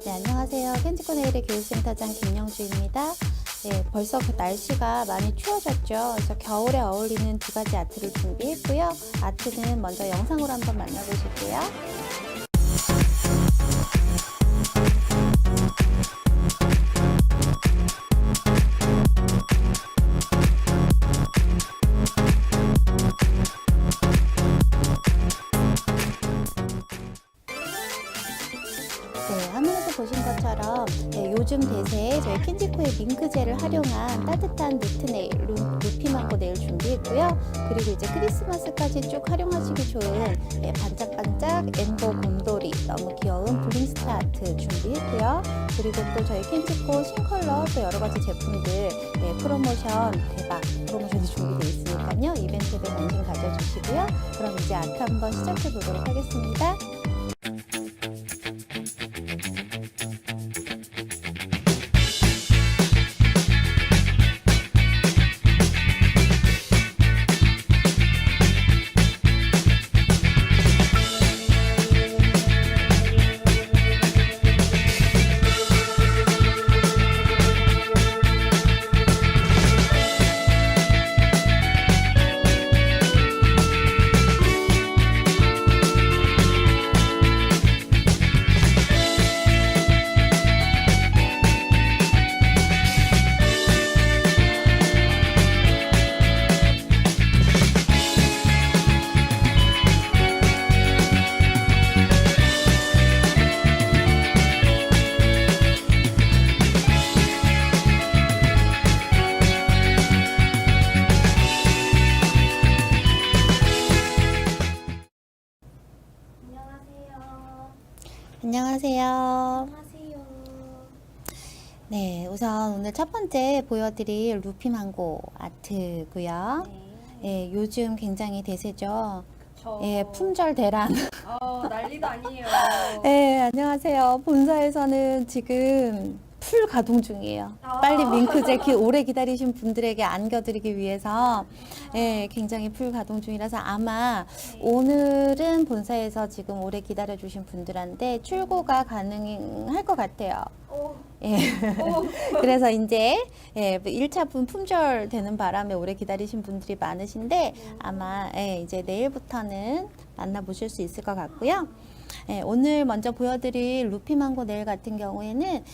네, 안녕하세요. 켄지코 네일의 교육센터장 김영주입니다. 네, 벌써 그 날씨가 많이 추워졌죠. 그래서 겨울에 어울리는 두 가지 아트를 준비했고요. 아트는 먼저 영상으로 한번 만나보실게요. 네, 화면에서 보신 것처럼 요즘 대세에 저희 켄지코의 밍크젤을 활용한 따뜻한 니트네일, 루피망고 네일 준비했고요. 그리고 이제 크리스마스까지 쭉 활용하시기 좋은 반짝반짝 엠보 곰돌이 너무 귀여운 블링스타 아트 준비했고요. 그리고 또 저희 켄지코 신컬러 또 여러 가지 제품들 프로모션 대박 프로모션이 준비되어 있으니까요. 이벤트도 관심 가져주시고요. 그럼 이제 아트 한번 시작해 보도록 하겠습니다. 안녕하세요. 안녕하세요. 네, 우선 오늘 첫 번째 보여드릴 루피망고 아트고요. 네. 요즘 굉장히 대세죠. 그쵸. 품절 대란. 난리도 아니에요. 네, 안녕하세요. 본사에서는 지금 풀 가동 중이에요. 빨리 밍크젤 오래 기다리신 분들에게 안겨드리기 위해서 굉장히 풀 가동 중이라서 아마 오늘은 본사에서 지금 오래 기다려주신 분들한테 출고가 가능할 것 같아요. 그래서 이제 1차분 품절 되는 바람에 오래 기다리신 분들이 많으신데 아마 이제 내일부터는 만나보실 수 있을 것 같고요. 오늘 먼저 보여드릴 루피망고 네일 같은 경우에는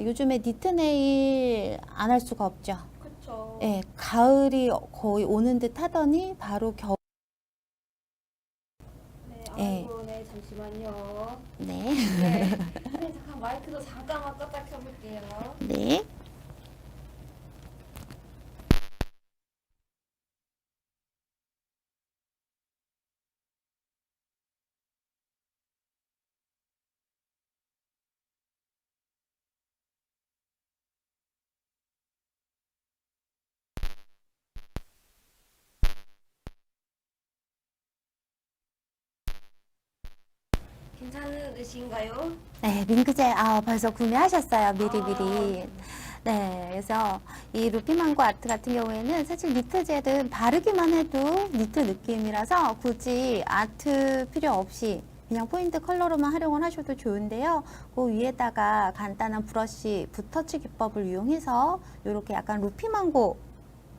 요즘에 니트 네일 안 할 수가 없죠. 그쵸. 가을이 거의 오는 듯 하더니 바로 겨울. 네, 잠시만요. 네. 네, 잠깐 마이크도 잠깐 왔다 갔다 켜볼게요. 네. 괜찮으신가요? 네, 밍크젤 벌써 구매하셨어요. 미리미리. 네, 그래서 이 루피망고 아트 같은 경우에는 사실 니트 젤은 바르기만 해도 니트 느낌이라서 굳이 아트 필요 없이 그냥 포인트 컬러로만 활용을 하셔도 좋은데요. 그 위에다가 간단한 브러쉬, 붓터치 기법을 이용해서 이렇게 약간 루피망고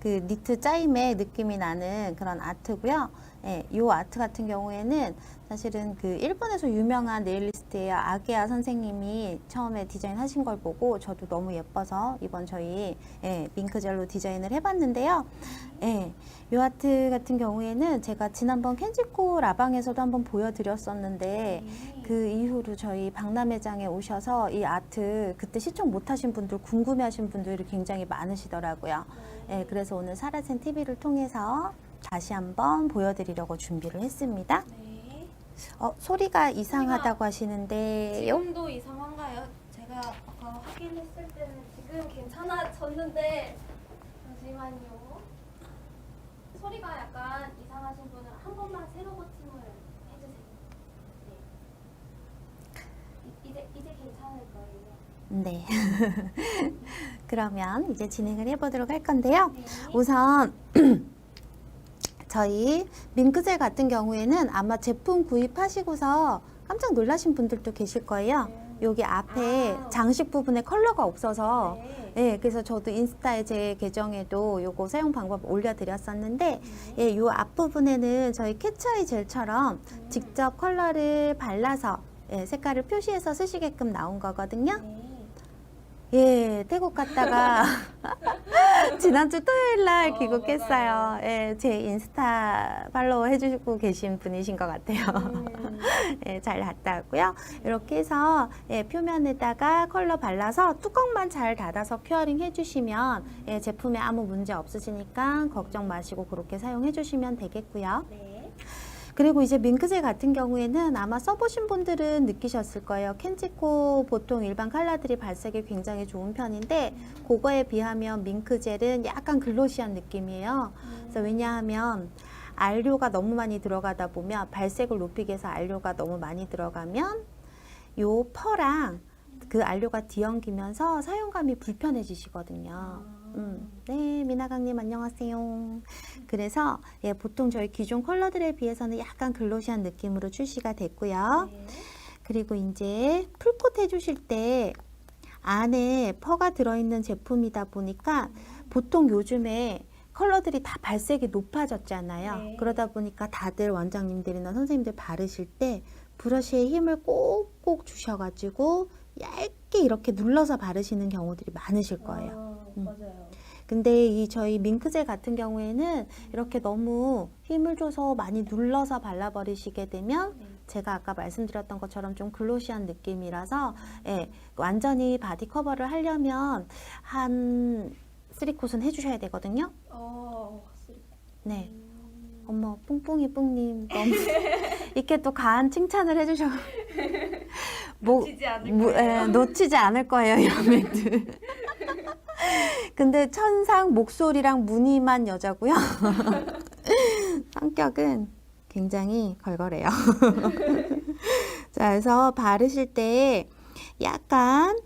그 니트 짜임의 느낌이 나는 그런 아트고요. 이 아트 같은 경우에는 사실은 그 일본에서 유명한 네일리스트예요. 아게아 선생님이 처음에 디자인하신 걸 보고 저도 너무 예뻐서 이번 저희 밍크젤로 디자인을 해봤는데요. 이 아트 같은 경우에는 제가 지난번 켄지코 라방에서도 한번 보여드렸었는데 그 이후로 저희 박람회장에 오셔서 이 아트 그때 시청 못하신 분들 궁금해하신 분들이 굉장히 많으시더라고요. 그래서 오늘 사라젠 TV를 통해서 다시 한번 보여드리려고 준비를 했습니다. 네. 소리가 이상하다고 하시는데요. 지금도 이상한가요? 제가 아까 확인했을 때는 지금 괜찮아졌는데 잠시만요. 소리가 약간 이상하신 분은 한 번만 새로 고침을 해주세요. 네. 이제 괜찮을 거예요. 네. 그러면 이제 진행을 해보도록 할 건데요. 네. 우선 저희 밍크젤 같은 경우에는 아마 제품 구입하시고서 깜짝 놀라신 분들도 계실 거예요. 여기 앞에 장식 부분에 컬러가 없어서 네. 예, 그래서 저도 인스타에 제 계정에도 요거 사용 방법 올려드렸었는데 예, 요 앞부분에는 저희 캣츠아이 젤처럼 직접 컬러를 발라서 예, 색깔을 표시해서 쓰시게끔 나온 거거든요. 네. 예, 태국 갔다가 지난주 토요일 날 맞아요. 귀국했어요. 예, 제 인스타 팔로우 해주시고 계신 분이신 것 같아요. 예, 잘 갔다 왔고요. 이렇게 해서 예, 표면에다가 컬러 발라서 뚜껑만 잘 닫아서 큐어링 해주시면 예, 제품에 아무 문제 없으시니까 걱정 마시고 그렇게 사용해 주시면 되겠고요. 네. 그리고 이제 밍크젤 같은 경우에는 아마 써보신 분들은 느끼셨을 거예요. 켄지코 보통 일반 컬러들이 발색이 굉장히 좋은 편인데 그거에 비하면 밍크젤은 약간 글로시한 느낌이에요. 그래서 왜냐하면 알료가 너무 많이 들어가다 보면 발색을 높이기 위해서 알료가 너무 많이 들어가면 요 펄랑 그 알료가 뒤엉기면서 사용감이 불편해지시거든요. 네, 미나강님 안녕하세요. 그래서 예, 보통 저희 기존 컬러들에 비해서는 약간 글로시한 느낌으로 출시가 됐고요. 네. 그리고 이제 풀콧 해주실 때 안에 펄가 들어있는 제품이다 보니까 보통 요즘에 컬러들이 다 발색이 높아졌잖아요. 네. 그러다 보니까 다들 원장님들이나 선생님들 바르실 때 브러쉬에 힘을 꼭꼭 주셔가지고 얇게 이렇게 눌러서 바르시는 경우들이 많으실 거예요. 맞아요. 근데 이 저희 밍크젤 같은 경우에는 이렇게 너무 힘을 줘서 많이 눌러서 발라버리시게 되면 네. 제가 아까 말씀드렸던 것처럼 좀 글로시한 느낌이라서 예, 완전히 바디 커버를 하려면 한 3콧은 해주셔야 되거든요. 네. 어머, 뿡뿡이 뿡님 너무 이렇게 또 과한 칭찬을 해주셔. 놓치지 않을 거예요. 놓치지 않을 거예요, 이런 멘트. 근데 천상 목소리랑 무늬만 여자고요. 성격은 굉장히 걸걸해요. 자, 그래서 바르실 때 약간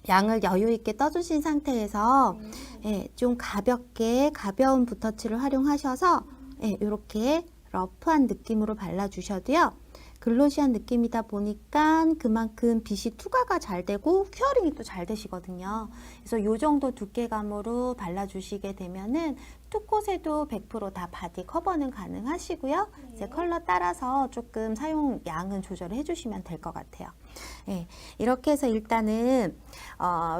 양을 여유 있게 떠주신 상태에서 예, 좀 가볍게 가벼운 붓터치를 활용하셔서 예, 이렇게 러프한 느낌으로 발라주셔도요. 글로시한 느낌이다 보니까 그만큼 빛이 투과가 잘 되고 큐어링이 또 잘 되시거든요. 그래서 이 정도 두께감으로 발라주시게 되면은 투콧에도 100% 다 바디 커버는 가능하시고요. 이제 컬러 따라서 조금 사용 양은 조절을 해주시면 될 것 같아요. 예, 이렇게 해서 일단은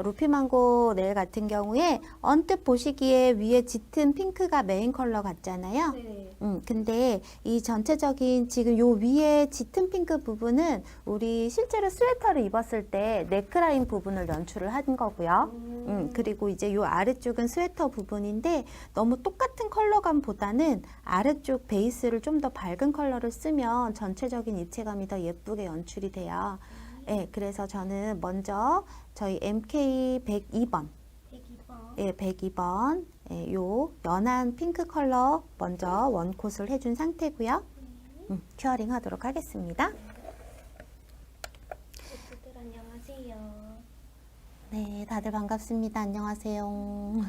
루피망고 네일 같은 경우에 언뜻 보시기에 위에 짙은 핑크가 메인 컬러 같잖아요. 네. 근데 이 전체적인 지금 요 위에 짙은 핑크 부분은 우리 실제로 스웨터를 입었을 때 넥라인 부분을 연출을 한 거고요. 그리고 이제 요 아래쪽은 스웨터 부분인데 너무 똑같은 컬러감보다는 아래쪽 베이스를 좀 더 밝은 컬러를 쓰면 전체적인 입체감이 더 예쁘게 연출이 돼요. 예, 그래서 저는 먼저 저희 MK 102번 102번. 예, 102번 예, 요 연한 핑크 컬러 먼저 원콧을 해준 상태고요. 큐어링 하도록 하겠습니다. 친구들 안녕하세요. 네, 다들 반갑습니다. 안녕하세요.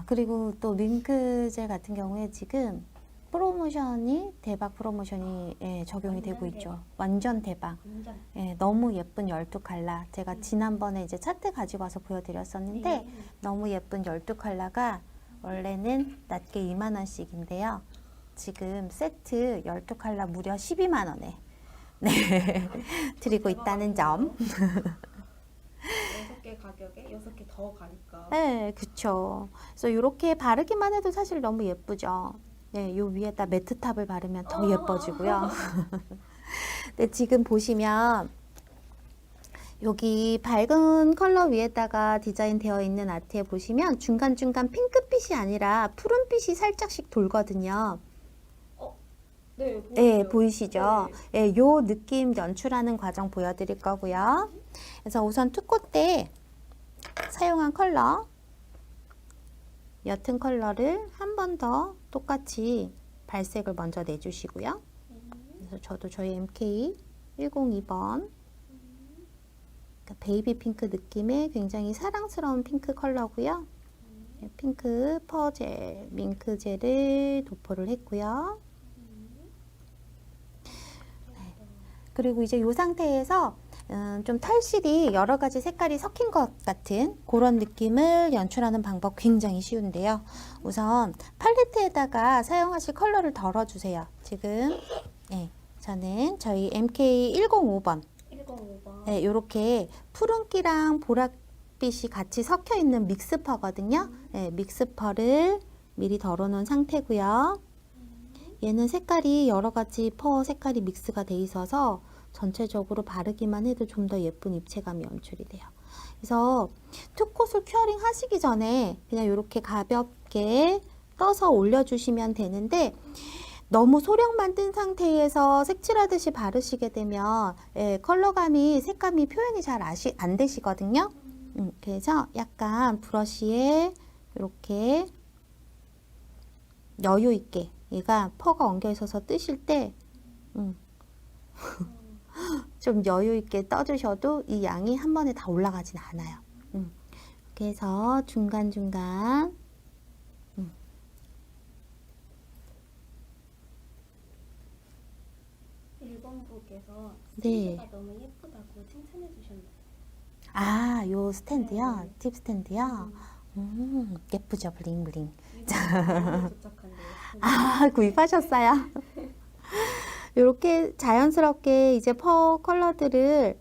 그리고 또 밍크젤 같은 경우에 지금 프로모션이 대박 프로모션이 예, 적용이 완전 되고 있죠. 대박. 완전 대박. 완전. 예, 너무 예쁜 12컬러. 제가 지난번에 이제 차트 가지고 와서 보여드렸었는데 네. 너무 예쁜 12컬러가 원래는 낮게 2만 원씩인데요. 지금 세트 12컬러 무려 12만 원에 네, 드리고 있다는 점. 6개 가격에 6개 더 가니까. 네, 그쵸. 그래서 이렇게 바르기만 해도 사실 너무 예쁘죠. 네, 요 위에다 매트탑을 바르면 더 예뻐지고요. 근데 지금 보시면 여기 밝은 컬러 위에다가 디자인 되어 있는 아트에 보시면 중간중간 핑크빛이 아니라 푸른빛이 살짝씩 돌거든요. 네, 보여요. 네, 보이시죠? 네. 네, 요 느낌 연출하는 과정 보여드릴 거고요. 그래서 우선 투코 때 사용한 컬러, 옅은 컬러를 한 번 더 똑같이 발색을 먼저 내주시고요. 그래서 저도 저희 MK 102번 그러니까 베이비 핑크 느낌의 굉장히 사랑스러운 핑크 컬러고요. 네, 핑크 퍼젤, 밍크 젤을 도포를 했고요. 그리고 이제 이 상태에서 좀 털실이 여러 가지 색깔이 섞인 것 같은 그런 느낌을 연출하는 방법 굉장히 쉬운데요. 우선 팔레트에다가 사용하실 컬러를 덜어주세요. 지금 저는 저희 MK105번 105번. 네, 이렇게 푸른기랑 보랏빛이 같이 섞여 있는 믹스퍼거든요. 네, 믹스퍼를 미리 덜어놓은 상태고요. 얘는 색깔이 여러 가지 퍼 색깔이 믹스가 돼 있어서 전체적으로 바르기만 해도 좀 더 예쁜 입체감이 연출이 돼요. 그래서 투콧을 큐어링 하시기 전에 그냥 이렇게 가볍게 떠서 올려주시면 되는데 너무 소량만 뜬 상태에서 색칠하듯이 바르시게 되면 컬러감이 색감이 표현이 잘 안 되시거든요. 그래서 약간 브러쉬에 이렇게 여유 있게 얘가 퍼가 엉겨 있어서 뜨실 때 좀 여유 있게 떠주셔도 이 양이 한 번에 다 올라가진 않아요. 그래서 중간중간 1번부께서 네. 스탠드가 너무 예쁘다고 칭찬해 주셨나요? 아, 요 스탠드요? 네. 팁 스탠드요? 예쁘죠, 블링블링. 너무 도착한데요. 아, 구입하셨어요? 이렇게 자연스럽게 이제 퍼 컬러들을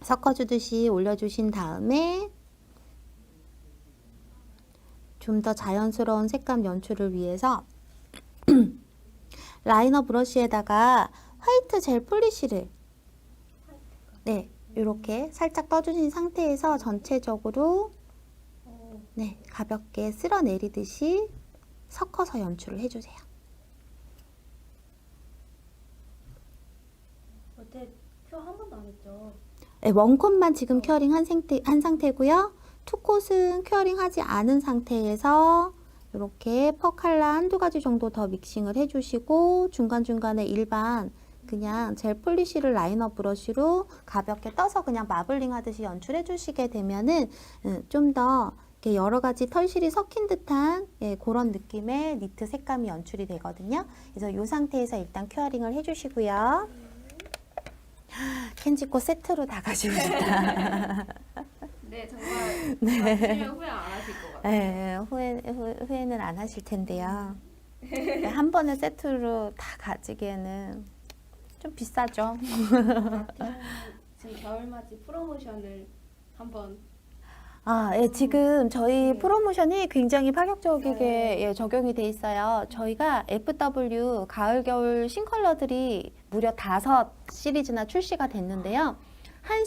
섞어주듯이 올려주신 다음에 좀 더 자연스러운 색감 연출을 위해서 라이너 브러쉬에다가 화이트 젤 폴리시를 이렇게 살짝 떠주신 상태에서 전체적으로 가볍게 쓸어내리듯이 섞어서 연출을 해주세요. 어때? 표 한 번도 안 했죠? 네, 원콧만 지금 큐어링 한 상태고요. 투콧은 큐어링 하지 않은 상태에서 이렇게 퍼 컬러 한두 가지 정도 더 믹싱을 해주시고 중간중간에 일반 그냥 젤 폴리시를 라이너 브러쉬로 가볍게 떠서 그냥 마블링 하듯이 연출해 주시게 되면은 좀 더 여러 가지 털실이 섞인 듯한 그런 느낌의 니트 색감이 연출이 되거든요. 그래서 이 상태에서 일단 큐어링을 해주시고요. 켄지코 세트로 다 가지고 싶다. 네, 정말 나중에 후회 안 하실 것 같아요. 네, 후회는 안 하실 텐데요. 한 번에 세트로 다 가지기에는 좀 비싸죠. 지금 겨울맞이 프로모션을 한번 지금 저희 네. 프로모션이 굉장히 파격적이게 네. 적용이 돼 있어요. 저희가 FW 가을 겨울 신컬러들이 무려 5시리즈나 출시가 됐는데요. 한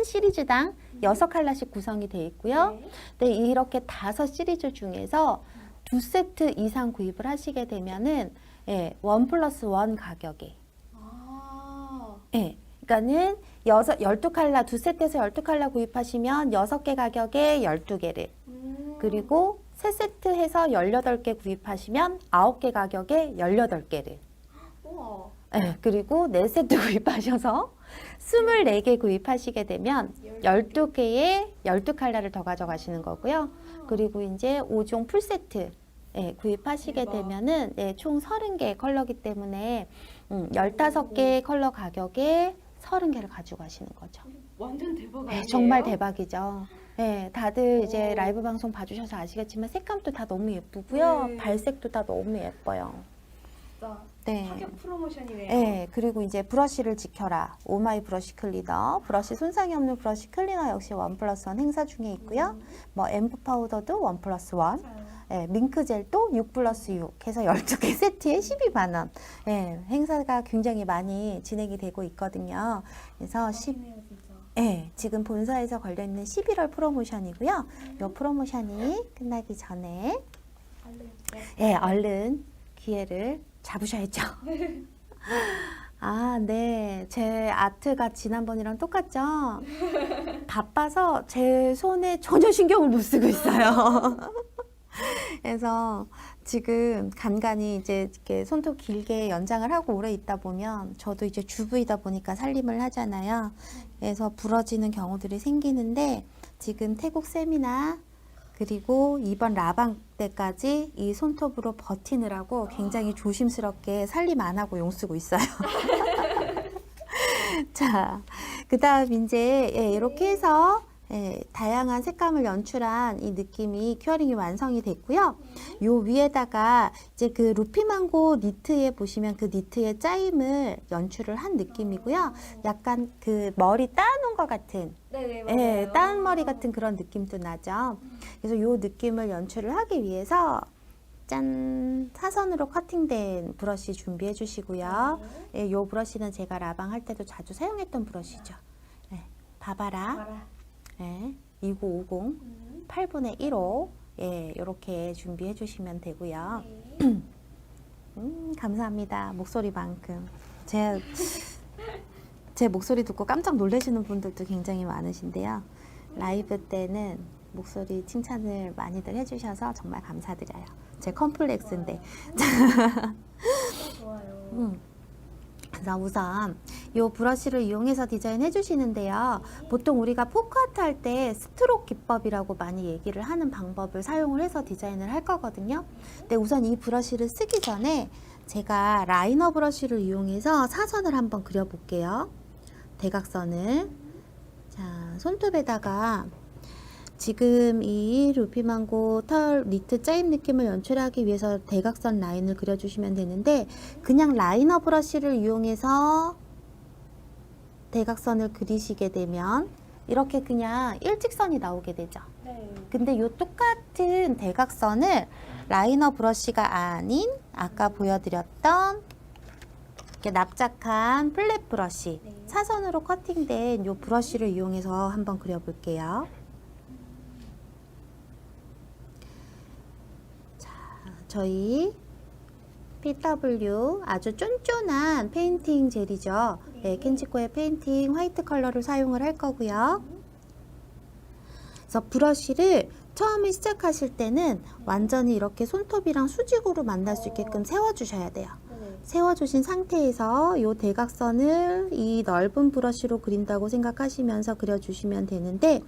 시리즈당 6컬러씩 구성이 돼 있고요. 네, 이렇게 5시리즈 중에서 2세트 이상 구입을 하시게 되면은 1+1 가격에 그러니까는 12컬러, 2세트에서 12컬러 구입하시면 6개 가격에 12개를 그리고 3세트 해서 18개 구입하시면 9개 가격에 18개를 우와. 그리고 4세트 구입하셔서 24개 구입하시게 되면 12개에 12컬러를 더 가져가시는 거고요. 그리고 이제 5종 풀세트 구입하시게 대박. 되면은 총 30개 컬러기 때문에 15개 컬러 가격에 30개를 가지고 가시는 거죠. 완전 대박 아니에요? 정말 대박이죠. 다들 이제 라이브 방송 봐주셔서 아시겠지만 색감도 다 너무 예쁘고요. 네. 발색도 다 너무 예뻐요. 진짜 네. 파격 프로모션이네요. 그리고 이제 브러쉬를 지켜라. 오마이 브러쉬 클리너. 브러쉬 손상이 없는 브러쉬 클리너 역시 1+1 행사 중에 있고요. 뭐 엠프 파우더도 1+1. 맞아요. 밍크젤도 6+6 해서 12개 세트에 12만 원. 행사가 굉장히 많이 진행이 되고 있거든요. 그래서 대박이네요, 진짜. 지금 본사에서 걸려있는 11월 프로모션이고요. 이 프로모션이 끝나기 전에 얼른 기회를 잡으셔야죠. 네. 제 아트가 지난번이랑 똑같죠? 바빠서 제 손에 전혀 신경을 못 쓰고 있어요. 그래서 지금 간간히 이제 이렇게 손톱 길게 연장을 하고 오래 있다 보면 저도 이제 주부이다 보니까 살림을 하잖아요. 그래서 부러지는 경우들이 생기는데 지금 태국 세미나 그리고 이번 라방 때까지 이 손톱으로 버티느라고 굉장히 조심스럽게 살림 안 하고 용 쓰고 있어요. 자, 그 다음 이제 이렇게 해서 다양한 색감을 연출한 이 느낌이 큐어링이 완성이 됐고요. 요 위에다가 이제 그 루피망고 니트에 보시면 그 니트의 짜임을 연출을 한 느낌이고요. 약간 그 머리 따놓은 것 같은 네네, 맞아요. 따은 머리 같은 그런 느낌도 나죠. 그래서 요 느낌을 연출을 하기 위해서 짠! 사선으로 커팅된 브러쉬 준비해 주시고요. 요 브러쉬는 제가 라방 할 때도 자주 사용했던 브러쉬죠. 바바라. 봐라. 2950 8분의 1호 이렇게 준비해 주시면 되고요. 네. 감사합니다. 목소리만큼. 제 목소리 듣고 깜짝 놀라시는 분들도 굉장히 많으신데요. 라이브 때는 목소리 칭찬을 많이들 해주셔서 정말 감사드려요. 제 컴플렉스인데. 좋아요. 그래서 우선 이 브러쉬를 이용해서 디자인해 주시는데요. 보통 우리가 포크아트 할 때 스트로크 기법이라고 많이 얘기를 하는 방법을 사용을 해서 디자인을 할 거거든요. 근데 우선 이 브러쉬를 쓰기 전에 제가 라이너 브러쉬를 이용해서 사선을 한번 그려볼게요. 대각선을. 자, 손톱에다가 지금 이 루피망고 털 니트 짜임 느낌을 연출하기 위해서 대각선 라인을 그려주시면 되는데 그냥 라이너 브러쉬를 이용해서 대각선을 그리시게 되면 이렇게 그냥 일직선이 나오게 되죠. 네. 근데 이 똑같은 대각선을 라이너 브러쉬가 아닌 아까 보여드렸던 이렇게 납작한 플랫 브러쉬 사선으로 커팅된 이 브러쉬를 이용해서 한번 그려볼게요. 저희 PW 아주 쫀쫀한 페인팅 젤이죠. 켄지코의 페인팅 화이트 컬러를 사용을 할 거고요. 그래서 브러쉬를 처음에 시작하실 때는 완전히 이렇게 손톱이랑 수직으로 만날 수 있게끔 세워주셔야 돼요. 세워주신 상태에서 이 대각선을 이 넓은 브러쉬로 그린다고 생각하시면서 그려주시면 되는데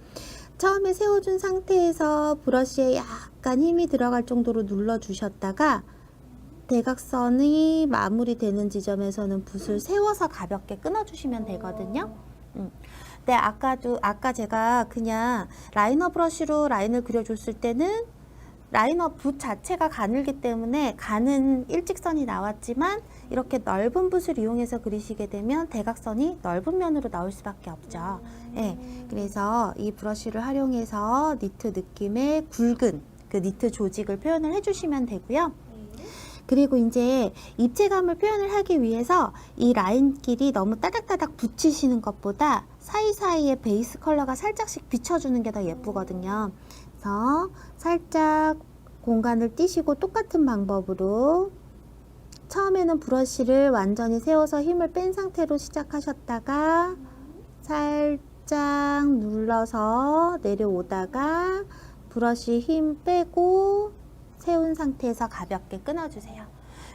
처음에 세워준 상태에서 브러쉬에 약간 힘이 들어갈 정도로 눌러주셨다가 대각선이 마무리되는 지점에서는 붓을 세워서 가볍게 끊어주시면 되거든요. 근데 아까 제가 그냥 라이너 브러쉬로 라인을 그려줬을 때는 라이너 붓 자체가 가늘기 때문에 가는 일직선이 나왔지만 이렇게 넓은 붓을 이용해서 그리시게 되면 대각선이 넓은 면으로 나올 수밖에 없죠. 그래서 이 브러쉬를 활용해서 니트 느낌의 굵은 그 니트 조직을 표현을 해주시면 되고요. 그리고 이제 입체감을 표현을 하기 위해서 이 라인끼리 너무 따닥따닥 붙이시는 것보다 사이사이에 베이스 컬러가 살짝씩 비춰주는 게 더 예쁘거든요. 그래서 살짝 공간을 띄시고 똑같은 방법으로 처음에는 브러쉬를 완전히 세워서 힘을 뺀 상태로 시작하셨다가 살짝 눌러서 내려오다가 브러쉬 힘 빼고 세운 상태에서 가볍게 끊어주세요.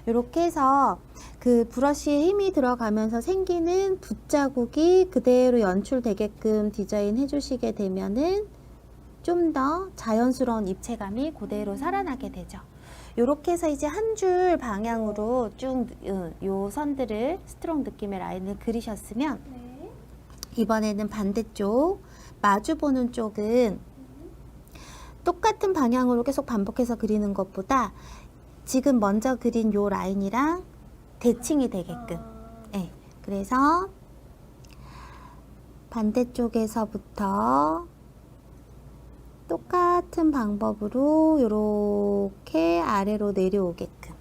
이렇게 해서 그 브러쉬에 힘이 들어가면서 생기는 붓자국이 그대로 연출되게끔 디자인 해주시게 되면은 좀 더 자연스러운 입체감이 그대로 살아나게 되죠. 이렇게 해서 이제 한 줄 방향으로 쭉 요 선들을 스트롱 느낌의 라인을 그리셨으면 이번에는 반대쪽 마주보는 쪽은 똑같은 방향으로 계속 반복해서 그리는 것보다 지금 먼저 그린 요 라인이랑 대칭이 되게끔 그래서 반대쪽에서부터 똑같은 방법으로 이렇게 아래로 내려오게끔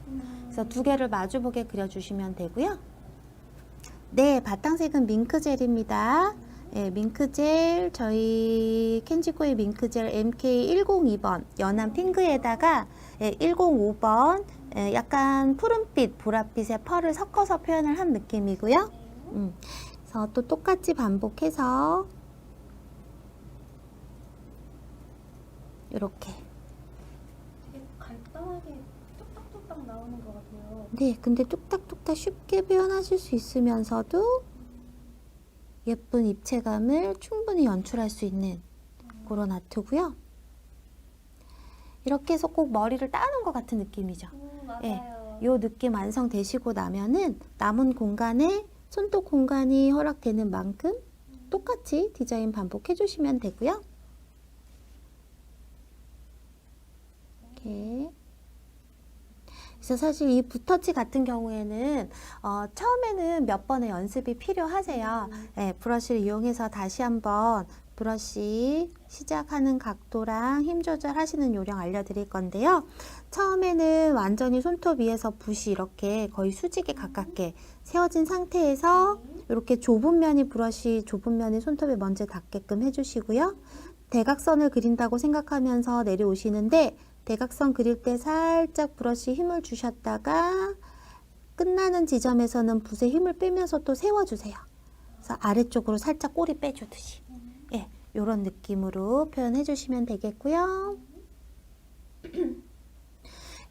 그래서 두 개를 마주보게 그려주시면 되고요. 네, 바탕색은 밍크젤입니다. 밍크젤 저희 켄지코의 밍크젤 MK102번 연한 핑크에다가 105번 약간 푸른빛, 보랏빛의 펄을 섞어서 표현을 한 느낌이고요. 그래서 또 똑같이 반복해서 이렇게 되게 간단하게 뚝딱뚝딱 나오는 것 같아요. 네, 근데 뚝딱뚝딱 쉽게 표현하실 수 있으면서도 예쁜 입체감을 충분히 연출할 수 있는 그런 아트고요. 이렇게 해서 꼭 머리를 따는 것 같은 느낌이죠. 맞아요. 이 느낌 완성되시고 나면은 남은 공간에 손톱 공간이 허락되는 만큼 똑같이 디자인 반복해 주시면 되고요. 이렇게. 그래서 사실 이 붓터치 같은 경우에는 처음에는 몇 번의 연습이 필요하세요. 네, 브러쉬를 이용해서 다시 한번 브러쉬 시작하는 각도랑 힘 조절하시는 요령 알려드릴 건데요. 처음에는 완전히 손톱 위에서 붓이 이렇게 거의 수직에 가깝게 세워진 상태에서 이렇게 좁은 면이 브러쉬 좁은 면이 손톱에 먼저 닿게끔 해주시고요. 대각선을 그린다고 생각하면서 내려오시는데 대각선 그릴 때 살짝 브러쉬 힘을 주셨다가 끝나는 지점에서는 붓에 힘을 빼면서 또 세워주세요. 그래서 아래쪽으로 살짝 꼬리 빼주듯이. 예, 요런 느낌으로 표현해 주시면 되겠고요.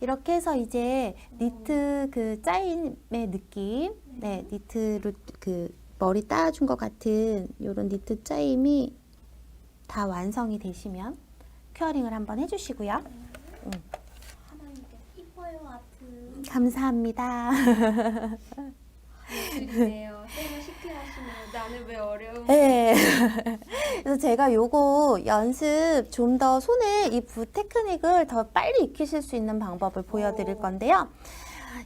이렇게 해서 이제 니트 그 짜임의 느낌, 네, 니트로 그 머리 따준 것 같은 요런 니트 짜임이 다 완성이 되시면 큐어링을 한번 해주시고요. 하나님께 이뻐요 아트. 감사합니다. 예술이네요. 쌤은 쉽게 하시네요. 나는 왜 어려운? 네. 그래서 제가 요거 연습 좀 더 손에 이 붓 테크닉을 더 빨리 익히실 수 있는 방법을 보여드릴 건데요.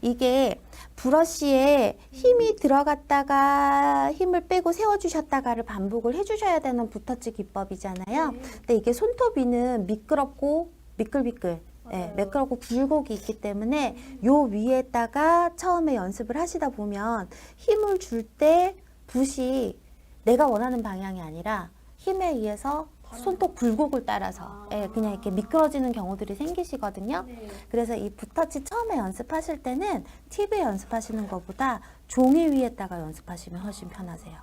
이게 브러쉬에 힘이 들어갔다가 힘을 빼고 세워주셨다가를 반복을 해주셔야 되는 붓터치 기법이잖아요. 근데 이게 손톱 위는 미끄럽고 미끌미끌, 네, 매끄럽고 굴곡이 있기 때문에 요 위에다가 처음에 연습을 하시다 보면 힘을 줄 때 붓이 내가 원하는 방향이 아니라 힘에 의해서 손톱 굴곡을 따라서 그냥 이렇게 미끄러지는 경우들이 생기시거든요. 네. 그래서 이 붓터치 처음에 연습하실 때는 TV에 연습하시는 것보다 종이 위에다가 연습하시면 훨씬 편하세요.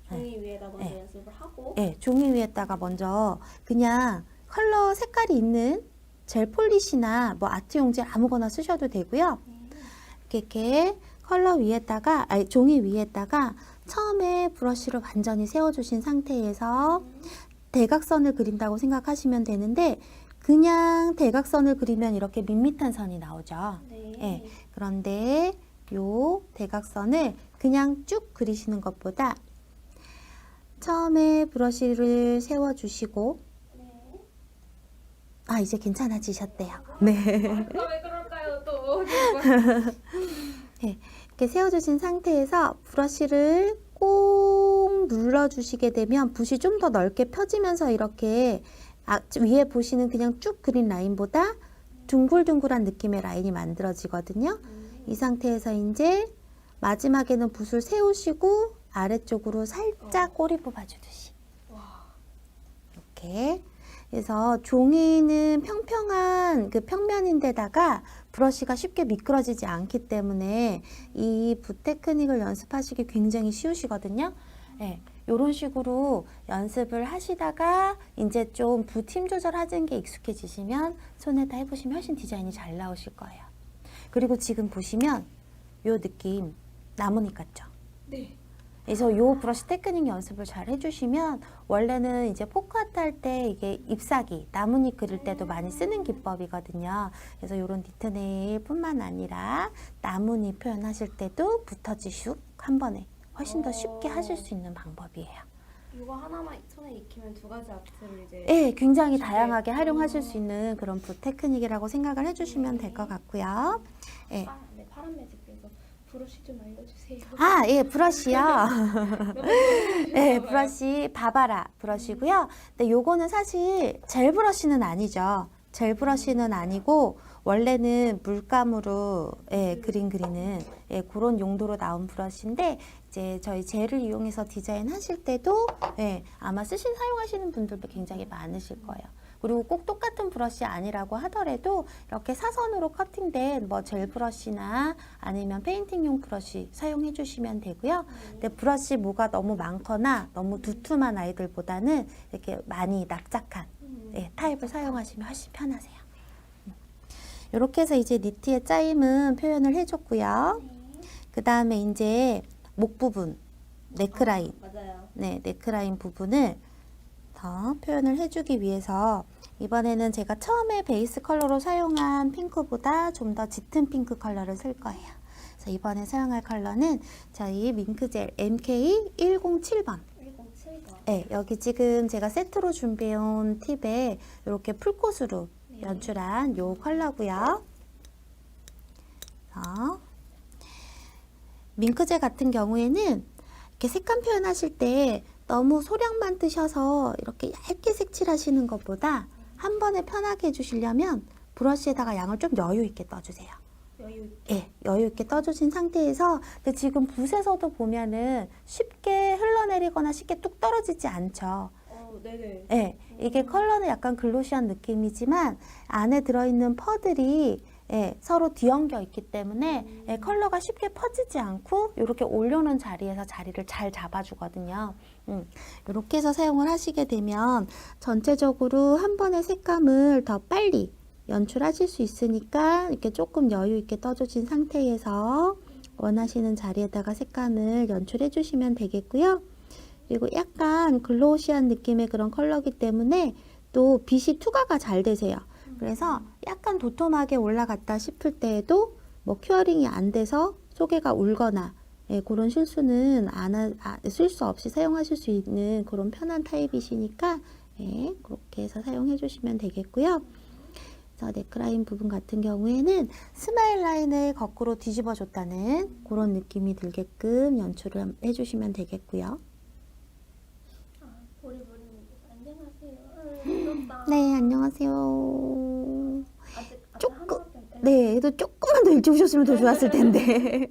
종이 위에다 먼저 네. 연습을 하고. 네, 종이 위에다가 먼저 그냥 컬러 색깔이 있는 젤 폴리시나 뭐 아트 용지 아무거나 쓰셔도 되고요. 이렇게 컬러 위에다가 종이 위에다가 처음에 브러쉬를 완전히 세워주신 상태에서 대각선을 그린다고 생각하시면 되는데 그냥 대각선을 그리면 이렇게 밋밋한 선이 나오죠. 네. 예, 그런데 요 대각선을 그냥 쭉 그리시는 것보다 처음에 브러쉬를 세워주시고 이제 괜찮아지셨대요. 네. 왜 그럴까요 또? 네, 이렇게 세워주신 상태에서 브러쉬를 꼭 눌러주시게 되면 붓이 좀 더 넓게 펴지면서 이렇게 위에 보시는 그냥 쭉 그린 라인보다 둥글둥글한 느낌의 라인이 만들어지거든요. 이 상태에서 이제 마지막에는 붓을 세우시고 아래쪽으로 살짝 꼬리 뽑아주듯이 이렇게. 그래서 종이는 평평한 그 평면인데다가 브러쉬가 쉽게 미끄러지지 않기 때문에 이 붓 테크닉을 연습하시기 굉장히 쉬우시거든요. 네, 이런 식으로 연습을 하시다가 이제 좀 붓 힘 조절하는 게 익숙해지시면 손에다 해보시면 훨씬 디자인이 잘 나오실 거예요. 그리고 지금 보시면 요 느낌 나뭇잎 같죠? 네. 그래서 요 브러쉬 테크닉 연습을 잘 해주시면 원래는 이제 포크아트 할 때 이게 잎사귀, 나뭇잎 그릴 때도 많이 쓰는 기법이거든요. 그래서 요런 니트네일 뿐만 아니라 나뭇잎 표현하실 때도 붓터치 슉 한 번에 훨씬 더 쉽게 하실 수 있는 방법이에요. 이거 하나만 손에 익히면 두 가지 아트를 이제. 네, 굉장히 다양하게 활용하실 수 있는 그런 붓 테크닉이라고 생각을 해주시면 될 것 같고요. 네. 네, 파란 매직에서 브러쉬 좀 알려주세요. 예, 브러쉬요. 네, 브러쉬 바바라 브러쉬고요. 근데 요거는 사실 젤 브러쉬는 아니죠. 젤 브러쉬는 아니고 원래는 물감으로 그림 그리는 그런 용도로 나온 브러쉬인데 이제 저희 젤을 이용해서 디자인 하실 때도 아마 사용하시는 분들도 굉장히 많으실 거예요. 그리고 꼭 똑같은 브러쉬 아니라고 하더라도 이렇게 사선으로 커팅된 뭐 젤 브러쉬나 아니면 페인팅용 브러쉬 사용해 주시면 되고요. 근데 브러쉬 모가 너무 많거나 너무 두툼한 아이들보다는 이렇게 많이 납작한 타입을 사용하시면 훨씬 편하세요. 이렇게 해서 이제 니트의 짜임은 표현을 해줬고요. 그 다음에 이제 목 부분, 네크라인. 맞아요. 네, 네크라인 부분을 더 표현을 해주기 위해서 이번에는 제가 처음에 베이스 컬러로 사용한 핑크보다 좀 더 짙은 핑크 컬러를 쓸 거예요. 그래서 이번에 사용할 컬러는 저희 밍크젤 MK107번. 107번. 네, 여기 지금 제가 세트로 준비해온 팁에 이렇게 풀꽃으로 네. 연출한 요 컬러고요. 밍크젤 같은 경우에는 이렇게 색감 표현하실 때 너무 소량만 뜨셔서 이렇게 얇게 색칠하시는 것보다 한 번에 편하게 해주시려면 브러쉬에다가 양을 좀 여유 있게 떠주세요. 여유 있게. 예, 여유 있게 떠주신 상태에서 근데 지금 붓에서도 보면은 쉽게 흘러내리거나 쉽게 뚝 떨어지지 않죠. 네네. 예, 이게 컬러는 약간 글로시한 느낌이지만 안에 들어있는 펄들이 예, 서로 뒤엉겨 있기 때문에 예, 컬러가 쉽게 퍼지지 않고 이렇게 올려놓은 자리에서 자리를 잘 잡아주거든요. 이렇게 해서 사용을 하시게 되면 전체적으로 한 번의 색감을 더 빨리 연출하실 수 있으니까 이렇게 조금 여유 있게 떠주신 상태에서 원하시는 자리에다가 색감을 연출해 주시면 되겠고요. 그리고 약간 글로시한 느낌의 그런 컬러이기 때문에 또 빛이 투과가 잘 되세요. 그래서 약간 도톰하게 올라갔다 싶을 때에도 뭐 큐어링이 안 돼서 소개가 울거나 예, 그런 실수는 실수 없이 사용하실 수 있는 그런 편한 타입이시니까 예, 그렇게 해서 사용해 주시면 되겠고요. 그래서 넥라인 부분 같은 경우에는 스마일 라인을 거꾸로 뒤집어 줬다는 그런 느낌이 들게끔 연출을 해주시면 되겠고요. 보리보리 안녕하세요. 부럽다. 네, 안녕하세요. 아직 조금, 하나밖에 네, 그래도 조금만 더 일찍 오셨으면 더 좋았을 텐데.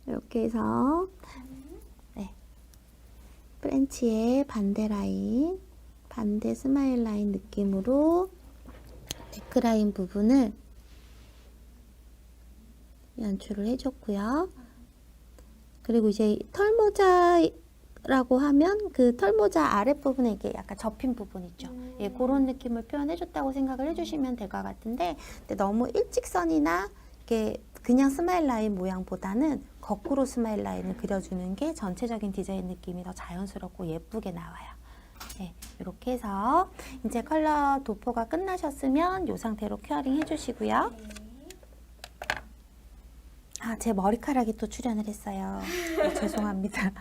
이렇게 해서 네, 프렌치의 반대 라인, 반대 스마일 라인 느낌으로 네크라인 부분을 연출을 해줬고요. 그리고 이제 털모자라고 하면 그 털모자 아랫부분에 이게 약간 접힌 부분 있죠. 예, 그런 느낌을 표현해줬다고 생각을 해주시면 될 것 같은데, 근데 너무 일직선이나 이렇게 그냥 스마일 라인 모양보다는 거꾸로 스마일 라인을 그려주는 게 전체적인 디자인 느낌이 더 자연스럽고 예쁘게 나와요. 네, 이렇게 해서 이제 컬러 도포가 끝나셨으면 이 상태로 큐어링 해주시고요. 아, 제 머리카락이 또 출연을 했어요. 죄송합니다.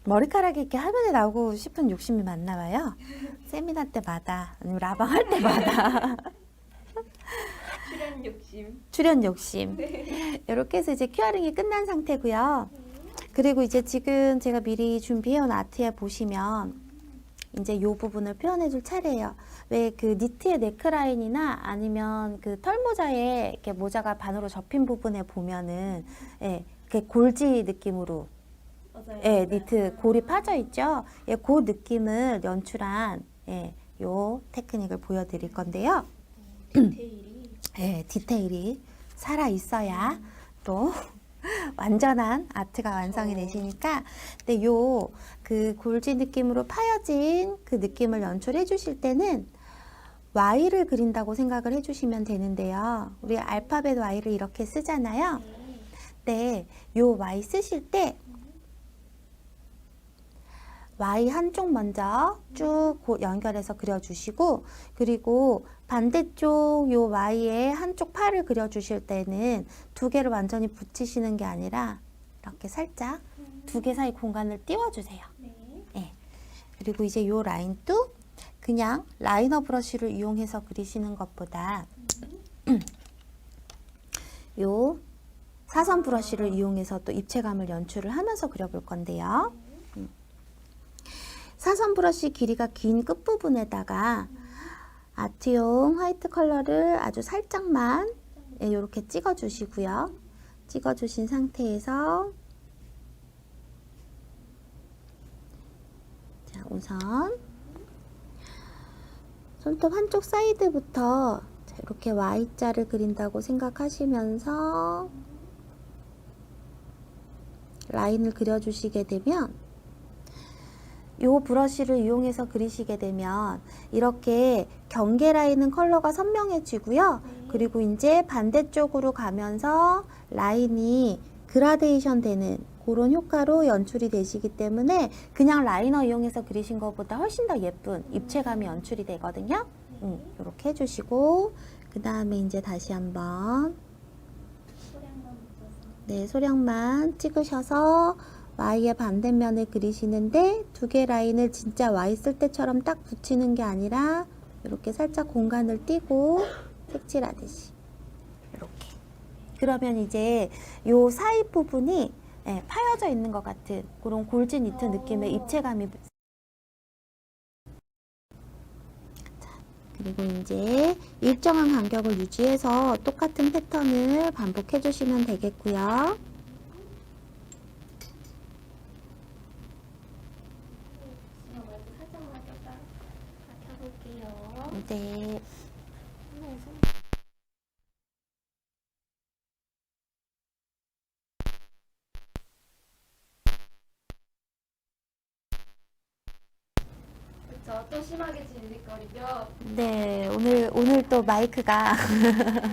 머리카락이 이렇게 화면에 나오고 싶은 욕심이 많나 봐요. 세미나 때마다, 아니면 라방 할 때마다. 출연 욕심. 출연 욕심. 이렇게 해서 이제 큐어링이 끝난 상태고요. 그리고 이제 지금 제가 미리 준비해온 아트에 보시면 이제 이 부분을 표현해 줄 차례예요. 왜 그 니트의 네크라인이나 아니면 그 털모자에 이렇게 모자가 반으로 접힌 부분에 보면은 예, 이렇게 골지 느낌으로 맞아요. 예, 니트 골이 파져 있죠. 예, 그 느낌을 연출한 예, 요 테크닉을 보여드릴 건데요. 디테일이. 예, 디테일이 살아 있어야 또 완전한 아트가 완성이 되시니까, 근데 요 그 골지 느낌으로 파여진 그 느낌을 연출해 주실 때는 Y를 그린다고 생각을 해 주시면 되는데요. 우리 알파벳 Y를 이렇게 쓰잖아요. 네, 요 Y 쓰실 때 Y 한쪽 먼저 쭉 연결해서 그려주시고, 그리고 반대쪽 요 Y의 한쪽 팔을 그려주실 때는 두 개를 완전히 붙이시는 게 아니라 이렇게 살짝 두 개 사이 공간을 띄워주세요. 네. 예. 그리고 이제 요 라인도 그냥 라이너 브러쉬를 이용해서 그리시는 것보다 요 사선 브러쉬를 이용해서 또 입체감을 연출을 하면서 그려볼 건데요. 사선 브러쉬 길이가 긴 끝부분에다가 아트용 화이트 컬러를 아주 살짝만 이렇게 찍어주시고요. 찍어주신 상태에서 자, 우선 손톱 한쪽 사이드부터 이렇게 Y자를 그린다고 생각하시면서 라인을 그려주시게 되면, 이 브러쉬를 이용해서 그리시게 되면 이렇게 경계 라인은 컬러가 선명해지고요. 그리고 이제 반대쪽으로 가면서 라인이 그라데이션 되는 그런 효과로 연출이 되시기 때문에 그냥 라이너 이용해서 그리신 것보다 훨씬 더 예쁜 입체감이 연출이 되거든요. 이렇게 해주시고, 그 다음에 이제 다시 한번 소량만 묻혀서. 네, 소량만 찍으셔서 Y의 반대면을 그리시는데 두 개 라인을 진짜 Y 쓸 때처럼 딱 붙이는 게 아니라 이렇게 살짝 공간을 띄고 색칠하듯이 이렇게. 그러면 이제 요 사이 부분이 예, 파여져 있는 것 같은 그런 골지 니트 느낌의 입체감이. 자, 그리고 이제 일정한 간격을 유지해서 똑같은 패턴을 반복해 주시면 되겠고요. 제가 마이크 살짝만 켜볼게요. 네. 그쵸? 또 심하게 질릴거리죠? 네, 오늘 또 마이크가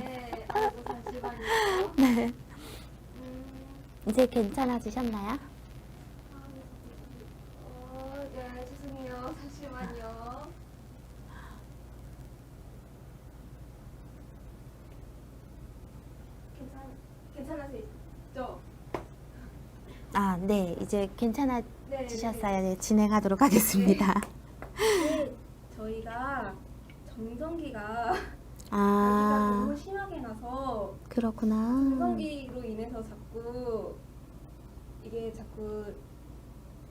네. 아이고, 잠시만요. 네. 음, 이제 괜찮아지셨나요? 네, 죄송해요. 잠시만요. 괜찮으시죠? 아, 네, 이제 네, 괜찮아지셨어요. 네, 진행하도록 하겠습니다. 네, 저희가 정전기가 여기가 아, 너무 심하게 나서 그렇구나. 정전기로 인해서 이게 자꾸